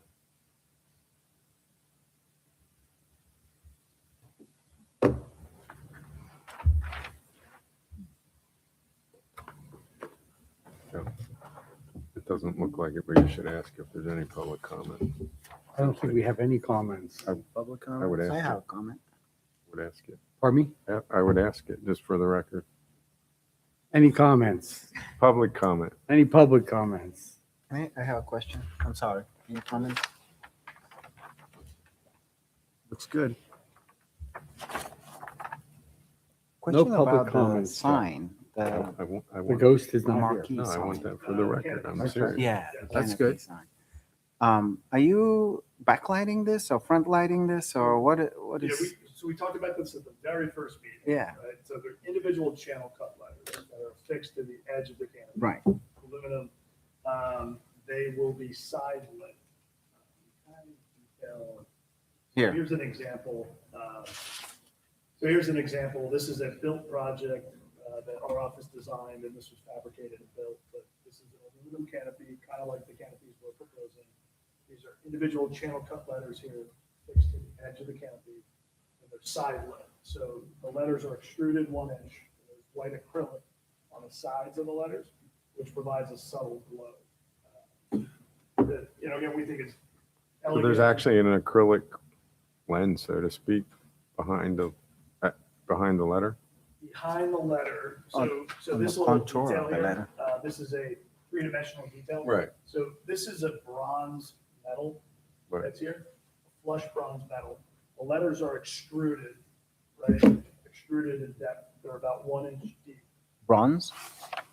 It doesn't look like it, but you should ask if there's any public comment. I don't think we have any comments. Public I would comment? I ask have it. a comment. Would ask it. Pardon me? Yeah, I would ask it, just for the record. Any comments? Public comment. Any public comments? I have a question. I'm sorry. Any comments? Looks good. Question public about the comments, Jeff. sign. I The want, I The want, ghost is the not here. marquee no, I want sign. that for the record. I'm Okay. serious. Yeah, That's canopy good. sign. Are you backlighting this or front lighting this or what Yeah, is? so we talked about this at the very first meeting. Yeah. Right, so they're individual channel cut letters that are fixed to the edge of the canopy. Right. Aluminum. They will be side lit. Here. Here's an example. So here's an example. This is a built project that our office designed, and this was fabricated and built. But this is an aluminum canopy, kind of like the canopies we're proposing. These are individual channel cut letters here, fixed to the edge of the canopy, and they're side lit. So the letters are extruded 1 inch. There's white acrylic on the sides of the letters, which provides a subtle glow. That, again, we think it's So elegant. there's actually an acrylic lens, so to speak, behind the letter. Behind the letter. So on the this little contour detail of the here, letter. this is a three-dimensional detail. Right. So this is a bronze metal Right. that's here, flush bronze metal. The letters are extruded, right? Extruded in depth. They're about 1 inch deep. Bronze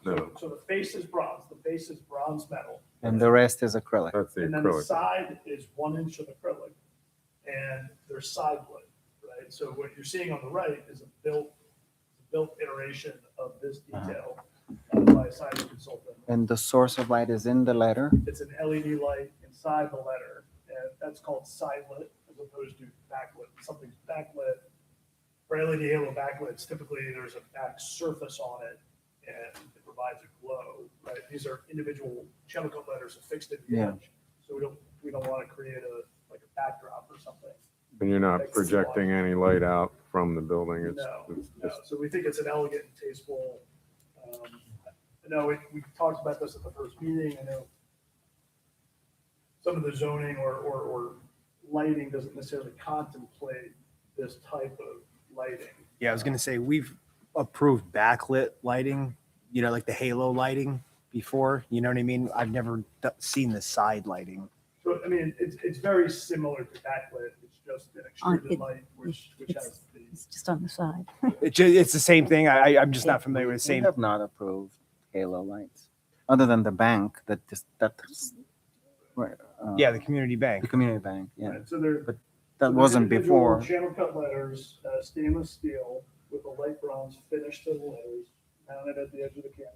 No, So the face is bronze. The face is bronze metal. and the rest is acrylic. that's the And then the acrylic. side is 1 inch of acrylic, and they're side lit, right? So what you're seeing on the right is a built iteration of this detail by a siding consultant. And the source of light is in the letter. It's an LED light inside the letter, and that's called side lit as opposed to backlit. Something's backlit. For LED halo backlights, typically there's a back surface on it, and it provides a glow, right? These are individual channel cut letters affixed at the Yeah. edge, so we don't want to create a backdrop or something. And you're not projecting any light out from the building. It's No, it's no. just, So we think it's an elegant and tasteful. I know we talked about this at the first meeting. I know some of the zoning or lighting doesn't necessarily contemplate this type of lighting. Yeah, I was gonna say, we've approved backlit lighting, like the halo lighting before, you know what I mean? I've never seen the side lighting. So, I mean, it's very similar to backlit. It's just an extruded light, which has the. It's just on the side. It's the same thing. I'm just not familiar with the We same. have not approved halo lights, other than the bank that's Yeah, the community the bank. community bank. Yeah, Right, so they're. that so they're wasn't individual before. Channel cut letters, stainless steel. with a light bronze finish to the letters, mounted at the edge of the canopy.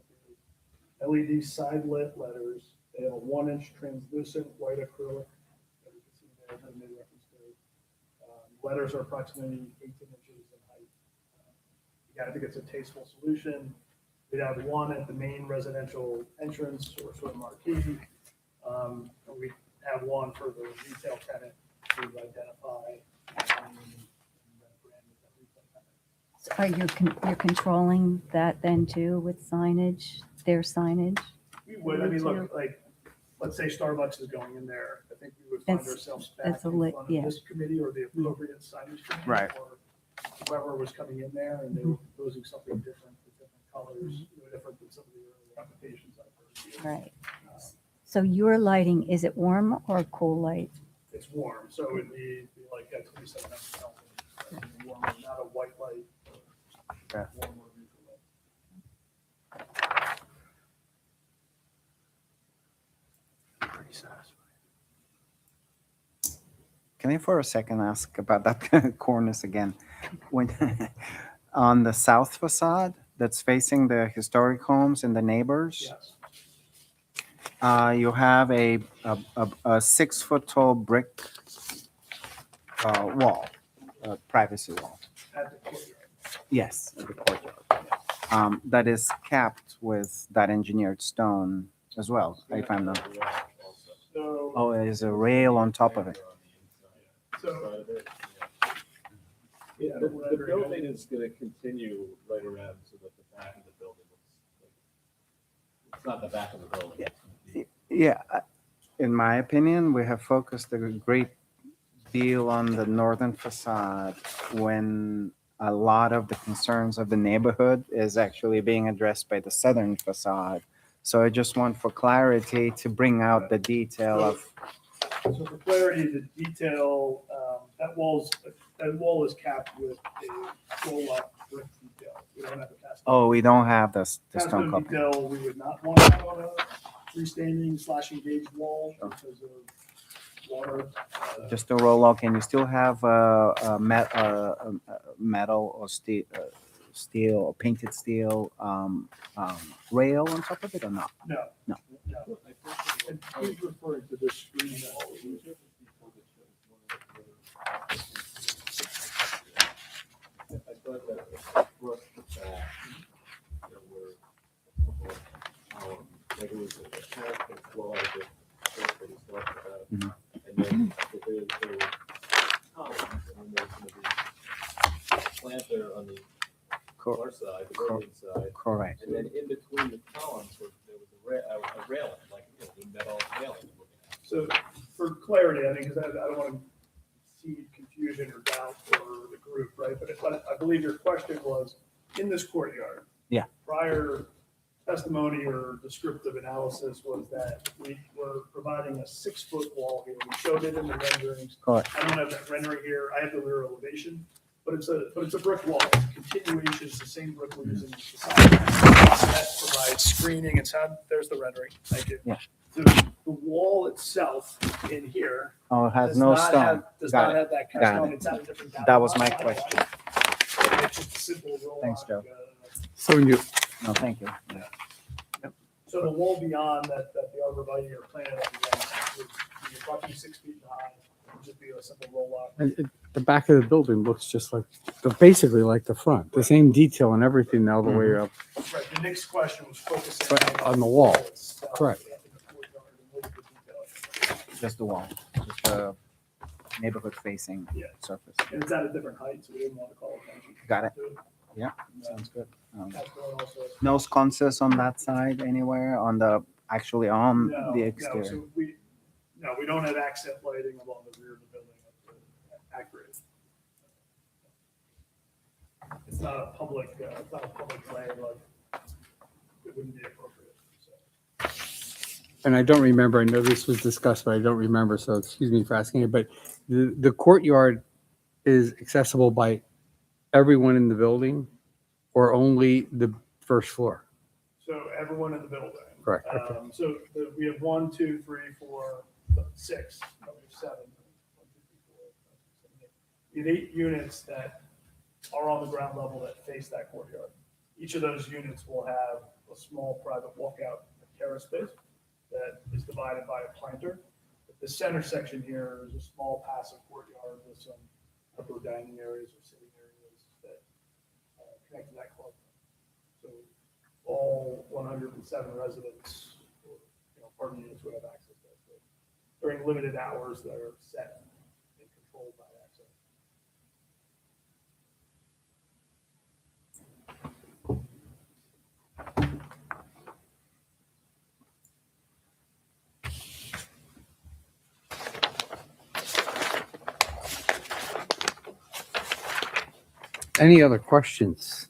LED side lit letters. They have a 1-inch translucent white acrylic that you can see there that I made reference to. Letters are approximately 18 inches in height. Again, I think it's a tasteful solution. We'd have one at the main residential entrance or sort of marquee. And we have one for the retail tenant to identify that brand of that retail tenant. So are you're controlling that then too with signage, their signage? We would, I mean, look, like, let's say Starbucks is going in there, I think we would find That's- ourselves back that's a in lit- front yeah. of this committee or the appropriate signage committee. Right. Or whoever was coming in there and they were proposing something different with different colors, different than some of the earlier applications I've heard. Right. So your lighting, is it warm or cool light? It's warm, so it would be like that 2700 Kelvin, warm, not a white light. Okay. Warm or neutral light. Pretty satisfying. Can I for a second ask about that cornice again? When on the south facade that's facing the historic homes and the neighbors, Yes, you have a 6-foot tall brick wall, privacy wall. at the courtyard. Yes, the courtyard. That is capped with that engineered stone as well, if I'm not. So, Oh, there's a rail on top of it. so, Yeah, the building is gonna continue right around so that the back of the building looks like, it's not the back of the building. Yeah, in my opinion, we have focused a great deal on the northern facade when a lot of the concerns of the neighborhood is actually being addressed by the southern facade. So I just want for clarity to bring out the detail of, so for clarity, the detail, that wall is capped with a roll-up brick detail. We don't have a cast. oh, we don't have the stone Custom coping. detail, we would not want to have on a freestanding / engaged wall because of water. Just a roll up, can you still have a metal or steel or painted steel rail on top of it or not? No. No. No. And he's referring to this screen wall. I thought that the front, the back, you know, were, like it was a character flaw that that he's talking about. Mhm. And then there were columns, and then there's gonna be planter on the Cor- far side, the cor- building side. Correct. And then in between the columns, there was a railing, like, you know, the metal railing. So for clarity, I think, because I don't want to seed confusion or doubt for the group, right? But I believe your question was, in this courtyard. Yeah. Prior testimony or descriptive analysis was that we were providing a 6-foot wall here. We showed it in the renderings. Correct. I don't have that rendering here. I have the rear elevation, but it's a brick wall. It's a continuation. It's the same brick we're using in the facade. That provides screening and sound. There's the rendering. Thank you. Yeah. The wall itself in here Oh, it has does no not stone. have- Does Got not it. have that cast Got stone. it. It's at a different. That was my dowel. question. It's just a simple roll. Thanks, Joe. So when you, No, thank you. So the wall beyond that the arborvitae are planted on would be approximately 6 feet high. It would just be a simple roll up. the back of the building looks just like, basically like the front, the same detail and everything all the way up. Right, the next question was focusing. Right, on the wall. itself, Correct. in the courtyard, and what was the detail. Just the wall, just the neighborhood facing Yeah. surface. And it's at a different height, so we didn't want to call attention. Got it. to it. Yeah, And, sounds good. that's going also. No sconces on that side anywhere on the, actually on No, the no, exterior? so we don't have accent lighting along the rear of the building. That's accurate. It's not a public way, like, it wouldn't be appropriate, so. And I don't remember, I know this was discussed, but I don't remember, so excuse me for asking it, but the courtyard is accessible by everyone in the building or only the first floor? So everyone in the building. Correct, okay. So we have 1, 2, 3, 4, 6, no, we have 7. 1, 2, 3, 4, 5, 6, 7, 8. We have 8 units that are on the ground level that face that courtyard. Each of those units will have a small private walkout terrace space that is divided by a planter. The center section here is a small passive courtyard with some outdoor dining areas or sitting areas that connect to that club. So all 107 residents, or, apartment units would have access to that space during limited hours that are set and controlled by access. Any other questions?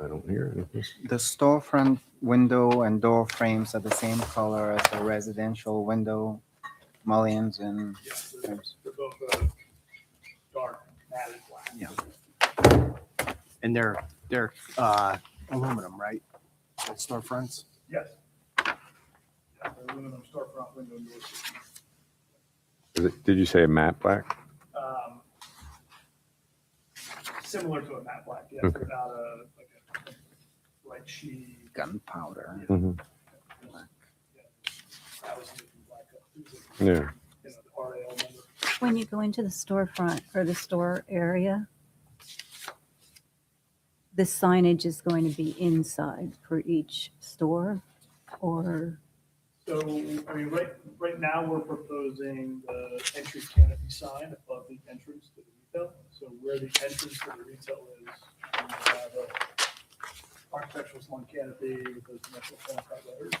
I don't hear anything. The storefront window and door frames are the same color as the residential window mullions and Yes, frames. they're both dark matted black. Yeah. And they're aluminum, right? The storefronts. Yes. Yeah, they're aluminum storefront window doors. Did you say a matte black? Similar to a matte black, yes, Okay. without a light sheen. Gunpowder. Mhm. That was making black up. It was Yeah. the RAL number. When you go into the storefront or the store area, the signage is going to be inside for each store, or So, I mean, right now, we're proposing the entry canopy sign above the entrance to the retail. So where the entrance to the retail is, we have a architectural slung canopy with those dimensional phone cut letters.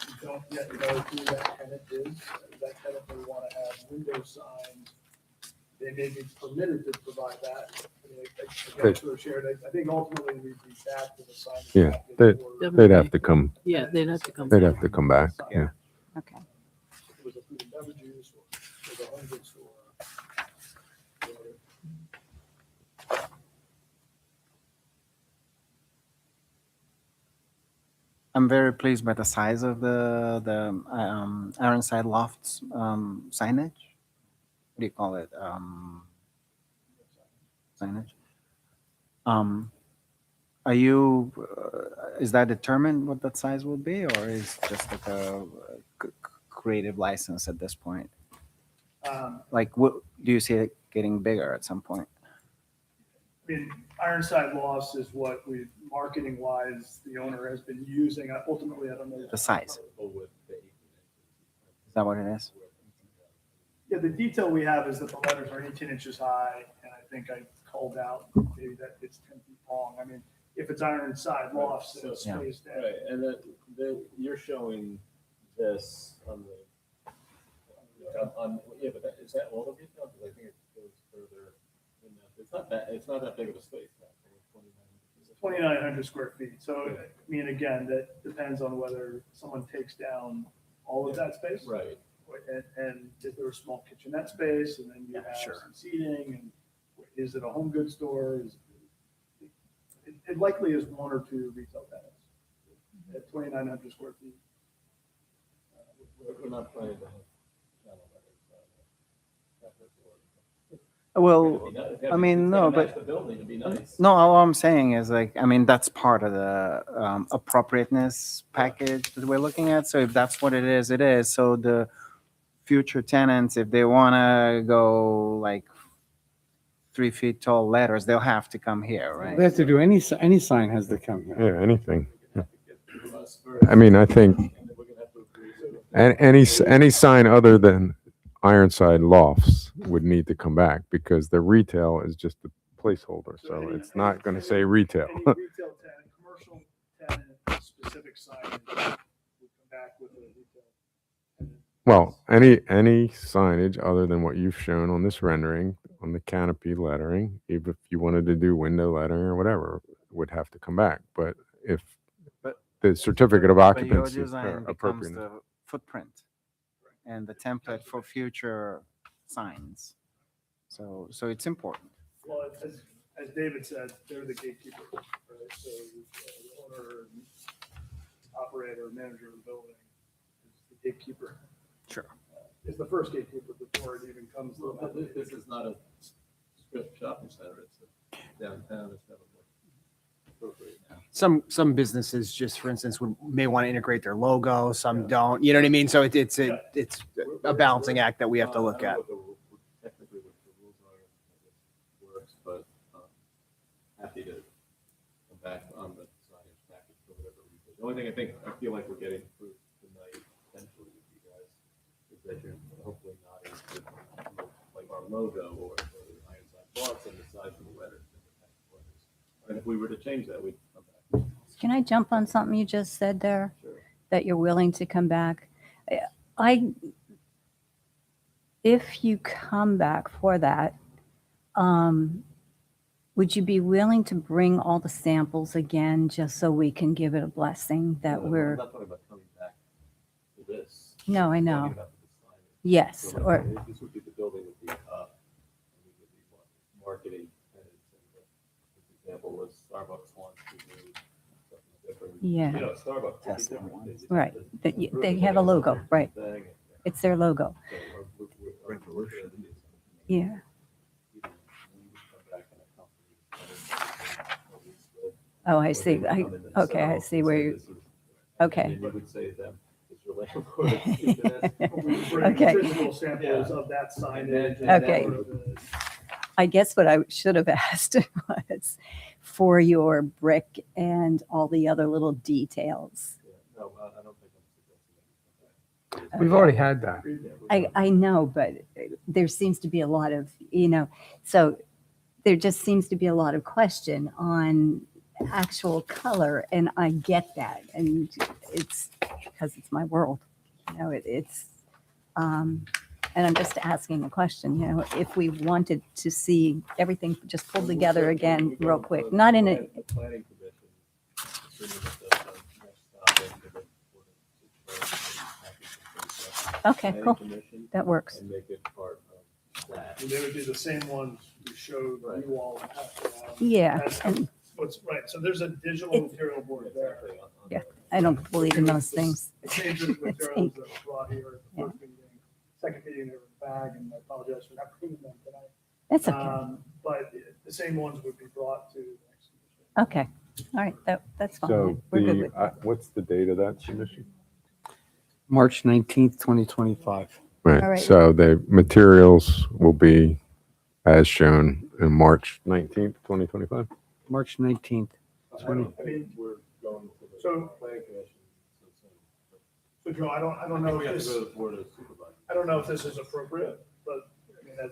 We don't yet know who that tenant is. That tenant may want to have window signs. They may be permitted to provide that. I mean, again, sort of shared, I think ultimately we'd be back to the sign. Yeah, They'd have to come. Yeah, they'd have to come. They'd back. have to come back. Yeah. okay. It was a food and beverage use or it was a home goods store. I'm very pleased by the size of the Ironside Lofts signage. What do you call it? Signage. Are you? Is that determined what that size will be, or is just like a creative license at this point? Like, what do you see it getting bigger at some point? I mean, Ironside Loss is what we, marketing wise, the owner has been using. Ultimately, I don't know. The size. Is that what it is? Yeah, the detail we have is that the letters are 18 inches high, and I think I called out maybe that it's 10 feet long. I mean, if it's Ironside Lofts, Right, it's so- spaced out. Right, and then you're showing this on yeah, but is that all the retail? Because I think it goes further than that. It's not that big of a space. 2,900 square feet. So, I mean, again, that depends on whether someone takes down all of that space. Right. And is there a small kitchenette space, and then you have sure. some seating, and is it a home goods store? It likely is one or two retail tenants at 2,900 square feet. We're not planning to have. Well, I mean, no, but The building would be nice. no, all I'm saying is like, I mean, that's part of the appropriateness package that we're looking at. So if that's what it is, it is. So the future tenants, if they want to go like 3 feet tall letters, they'll have to come here, right? They have to do any sign has to come here. Yeah, anything. I mean, I think any sign other than Ironside Lofts would need to come back because the retail is just a placeholder. So it's not going to say retail. Any retail tenant, commercial tenant, specific signage would come back with a retail tenant. Well, any signage other than what you've shown on this rendering, on the canopy lettering, even if you wanted to do window lettering or whatever, would have to come back. But if But- the certificate of But your occupancy design becomes appropriate. the footprint and the template for future signs. So it's important. Well, as David said, they're the gatekeeper, right? So the owner, and operator, manager of the building is the gatekeeper. Sure. Is the first gatekeeper before it even comes to Well, the. this is not a strip shopping center, it's a downtown, it's never more appropriate now. Some businesses just, for instance, may want to integrate their logo. Some don't. You know what I mean? So it's a balancing act that we have to look I at. don't know technically what the rules are, and how this works, but happy to come back on the signage package for whatever reason. The only thing I feel like we're getting through tonight, potentially with you guys, is that you're hopefully not into like our logo or the Ironside blocks and the size of the letters. And if we were to change that, we'd come back. Can I jump on something you just said there? Sure. That you're willing to come back? If you come back for that, would you be willing to bring all the samples again, just so we can give it a blessing that I'm we're, not talking about coming back to this. No, I I'm know. talking about the signage. yes, So, like, or, this would be the building would be up, and we would be marketing tenants, and the example was Starbucks wants to do something different. Yeah. You know, Starbucks. That's would the be different. one. They just Right. have to They- improve they it, have a like logo, something right. thing, and- it's their logo. so we're gonna do something. Yeah. We would come back in a company, at least the- Oh, I or they see. would come in Okay, I themselves see and where say, you, "This is-" okay. And then you would say to them, "It's your landlord." We bring Okay. physical samples of that signage. and Okay. sort of the- I guess what I should have asked was for your brick and all the other little details. Yeah, no, I don't think I'm suggesting that. We've already had that. I know, but there seems to be a lot of, so there just seems to be a lot of question on actual color, and I get that. And it's because it's my world, and I'm just asking a question, if we wanted to see everything just pulled together again real quick, not in a, The planning commission, assuming that the next topic, they're going to okay, planning cool, commission that works. and make it part of that. And they would be the same ones we showed you all. Yeah, That's and what's right. So there's a digital material board there. Exactly, on Yeah. the- I don't believe in those things. The changes of materials that were brought here at the Yeah. first meeting. Second meeting, they were in the bag, and I apologize for not bringing them tonight. That's okay. But the same ones would be brought to the next meeting. Okay, all right, that's fine. So We're good with what's the date of that submission? March 19th, 2025. All Right, right. so the materials will be as shown in March 19th, 2025? March 19th. I mean, We're going to the So- planning commission. so Joe, I don't I know think we if have to this, go to the board of supervisors. I don't know if this is appropriate, but I mean, I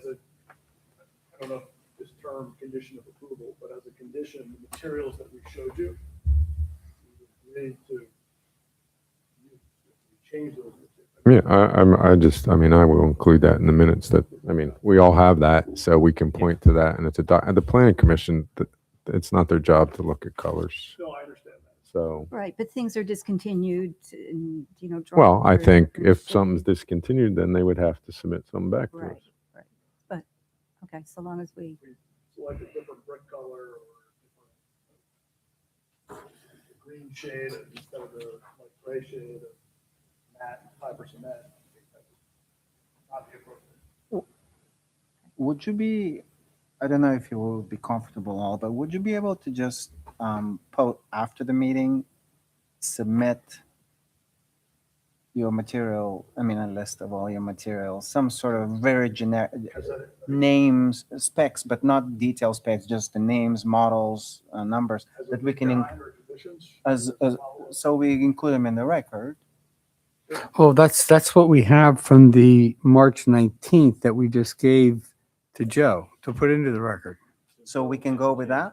don't know if this term condition of approval, but as a condition, the materials that we showed you, we need to change those. Yeah, I will include that in the minutes we all have that, so we can point to that. And the planning commission, it's not their job to look at colors. No, I understand that. So, Right, but things are discontinued and, well, I drawings are think different, if so- something's discontinued, then they would have to submit something back to Right, us. right. But, okay, so long as we, Select a different brick color or different green shade instead of the like gray shade of matte, 5% matte. I think that would not be appropriate. Would you be, I don't know if you will be comfortable all, but would you be able to just, after the meeting, submit your material, a list of all your materials, some sort of very generic Because that- names, specs, but not detailed specs, just the names, models, numbers, as a that we can, guide or conditions, as, so we include them in the record. Oh, that's what we have from the March 19th that we just gave to Joe to put into the record. So we can go with that?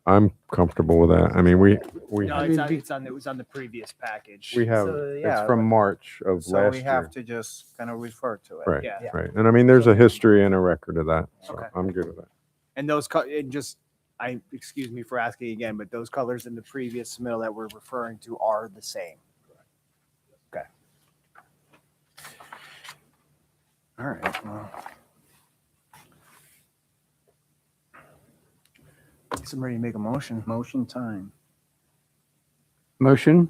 I'm comfortable with that. We No, mean, it was on the previous package. have, So, it's yeah, from but- March of So last we year. have to just kind of refer to it. Right, Yeah. right. And there's a history and a record of that, so Okay. I'm good with that. And excuse me for asking again, but those colors in the previous submittal that we're referring to are the same. Okay. All right. Well. Guess I'm ready to make a motion. Motion time. Motion?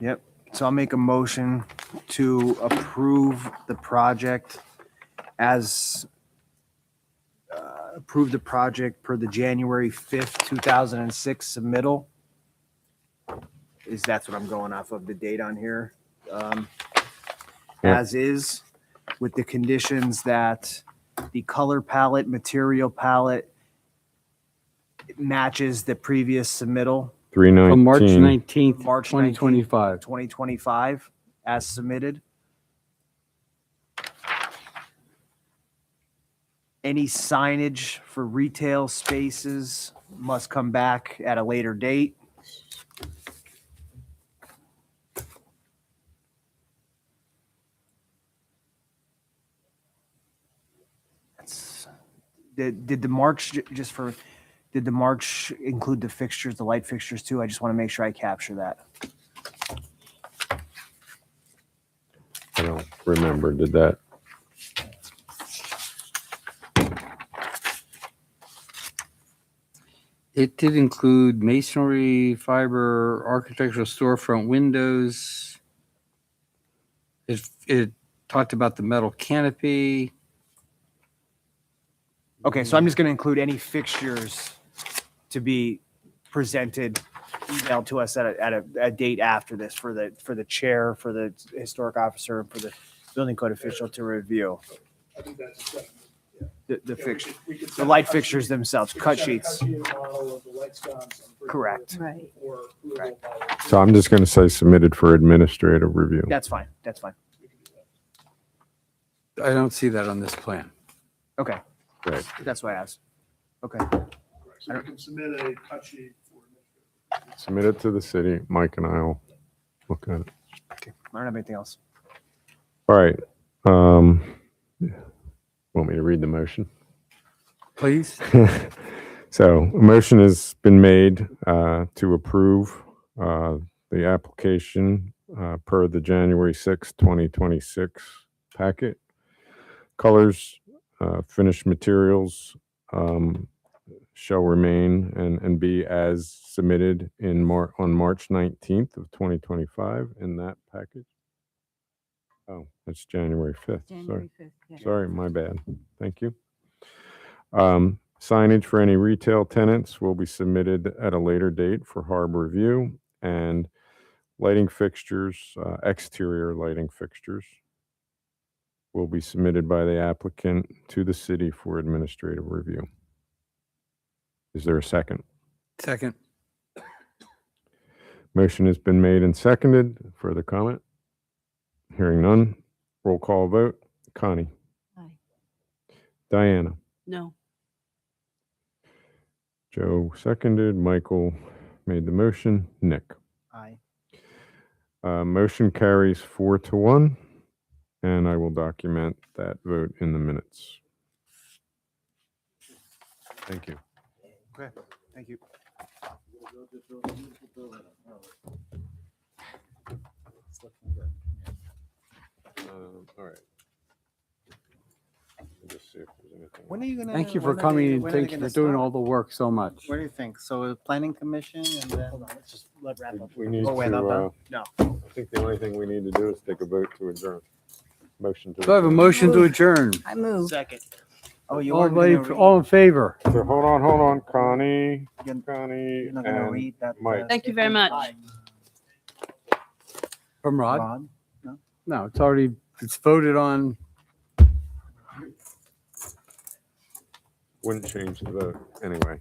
Yep. So I'll make a motion to approve the project as approve the project per the January 5th, 2006 submittal. That's what I'm going off of, the date on here. Yeah. As is, with the conditions that the color palette, material palette matches the previous submittal, From March 319. 19th, March 2025. 2025, as submitted. Any signage for retail spaces must come back at a later date. That's- Did the March, just for, did the March include the fixtures, the light fixtures too? I just want to make sure I capture that. I don't remember, did that? It did include masonry, fiber, architectural storefront windows. It talked about the metal canopy. Okay, so I'm just going to include any fixtures to be presented, emailed to us at a date after this for the chair, for the historic officer, and for the building code official to review. I think that's acceptable. The Yeah, fixture, we could the send a light cut fixures sheet- themselves, we could cut send a sheets. sheet and model of the light sconce and Correct. Right. for approval by the- So I'm just going to say submitted for administrative review. That's fine. That's fine. We can do that. I don't see that on this plan. Okay, Right. that's why I asked. Okay, Correct. So we can submit a cut sheet for administrative. Submit it to the city. Mike and I'll look at it. I don't have anything else. All right. Want me to read the motion? Please? So a motion has been made to approve the application per the January 6th, 2026 packet. Colors, finished materials shall remain and be as submitted on March 19th of 2025 in that package. Oh, that's January 5th. Sorry. January 5th. Yeah. Sorry, my bad. Thank you. Signage for any retail tenants will be submitted at a later date for HARB review, and lighting fixtures, exterior lighting fixtures, will be submitted by the applicant to the city for administrative review. Is there a second? Second. Motion has been made and seconded. Further comment? Hearing none. Roll call vote. Connie. Aye. Diana. No. Joe seconded. Michael made the motion. Nick. Aye. Motion carries 4-1, and I will document that vote in the minutes. Thank you. Okay, thank you. All right. Just see if there's anything. When are you gonna? Thank you for when are coming they- and when are they thank you gonna for doing start? all the work so much. What do you think? So planning commission and then. Let's just wrap up. We need Oh, we're not to, done? No. I think the only thing we need to do is take a vote to adjourn. Motion to. Do I have a adjourn. motion to adjourn? I move. Second. Oh, you All weren't gonna in read- all in favor? So hold on, Connie, You're Connie, you're not gonna and read that. Mike. Thank you very much. From Rod? Rod? No, it's voted on. Wouldn't change the vote anyway.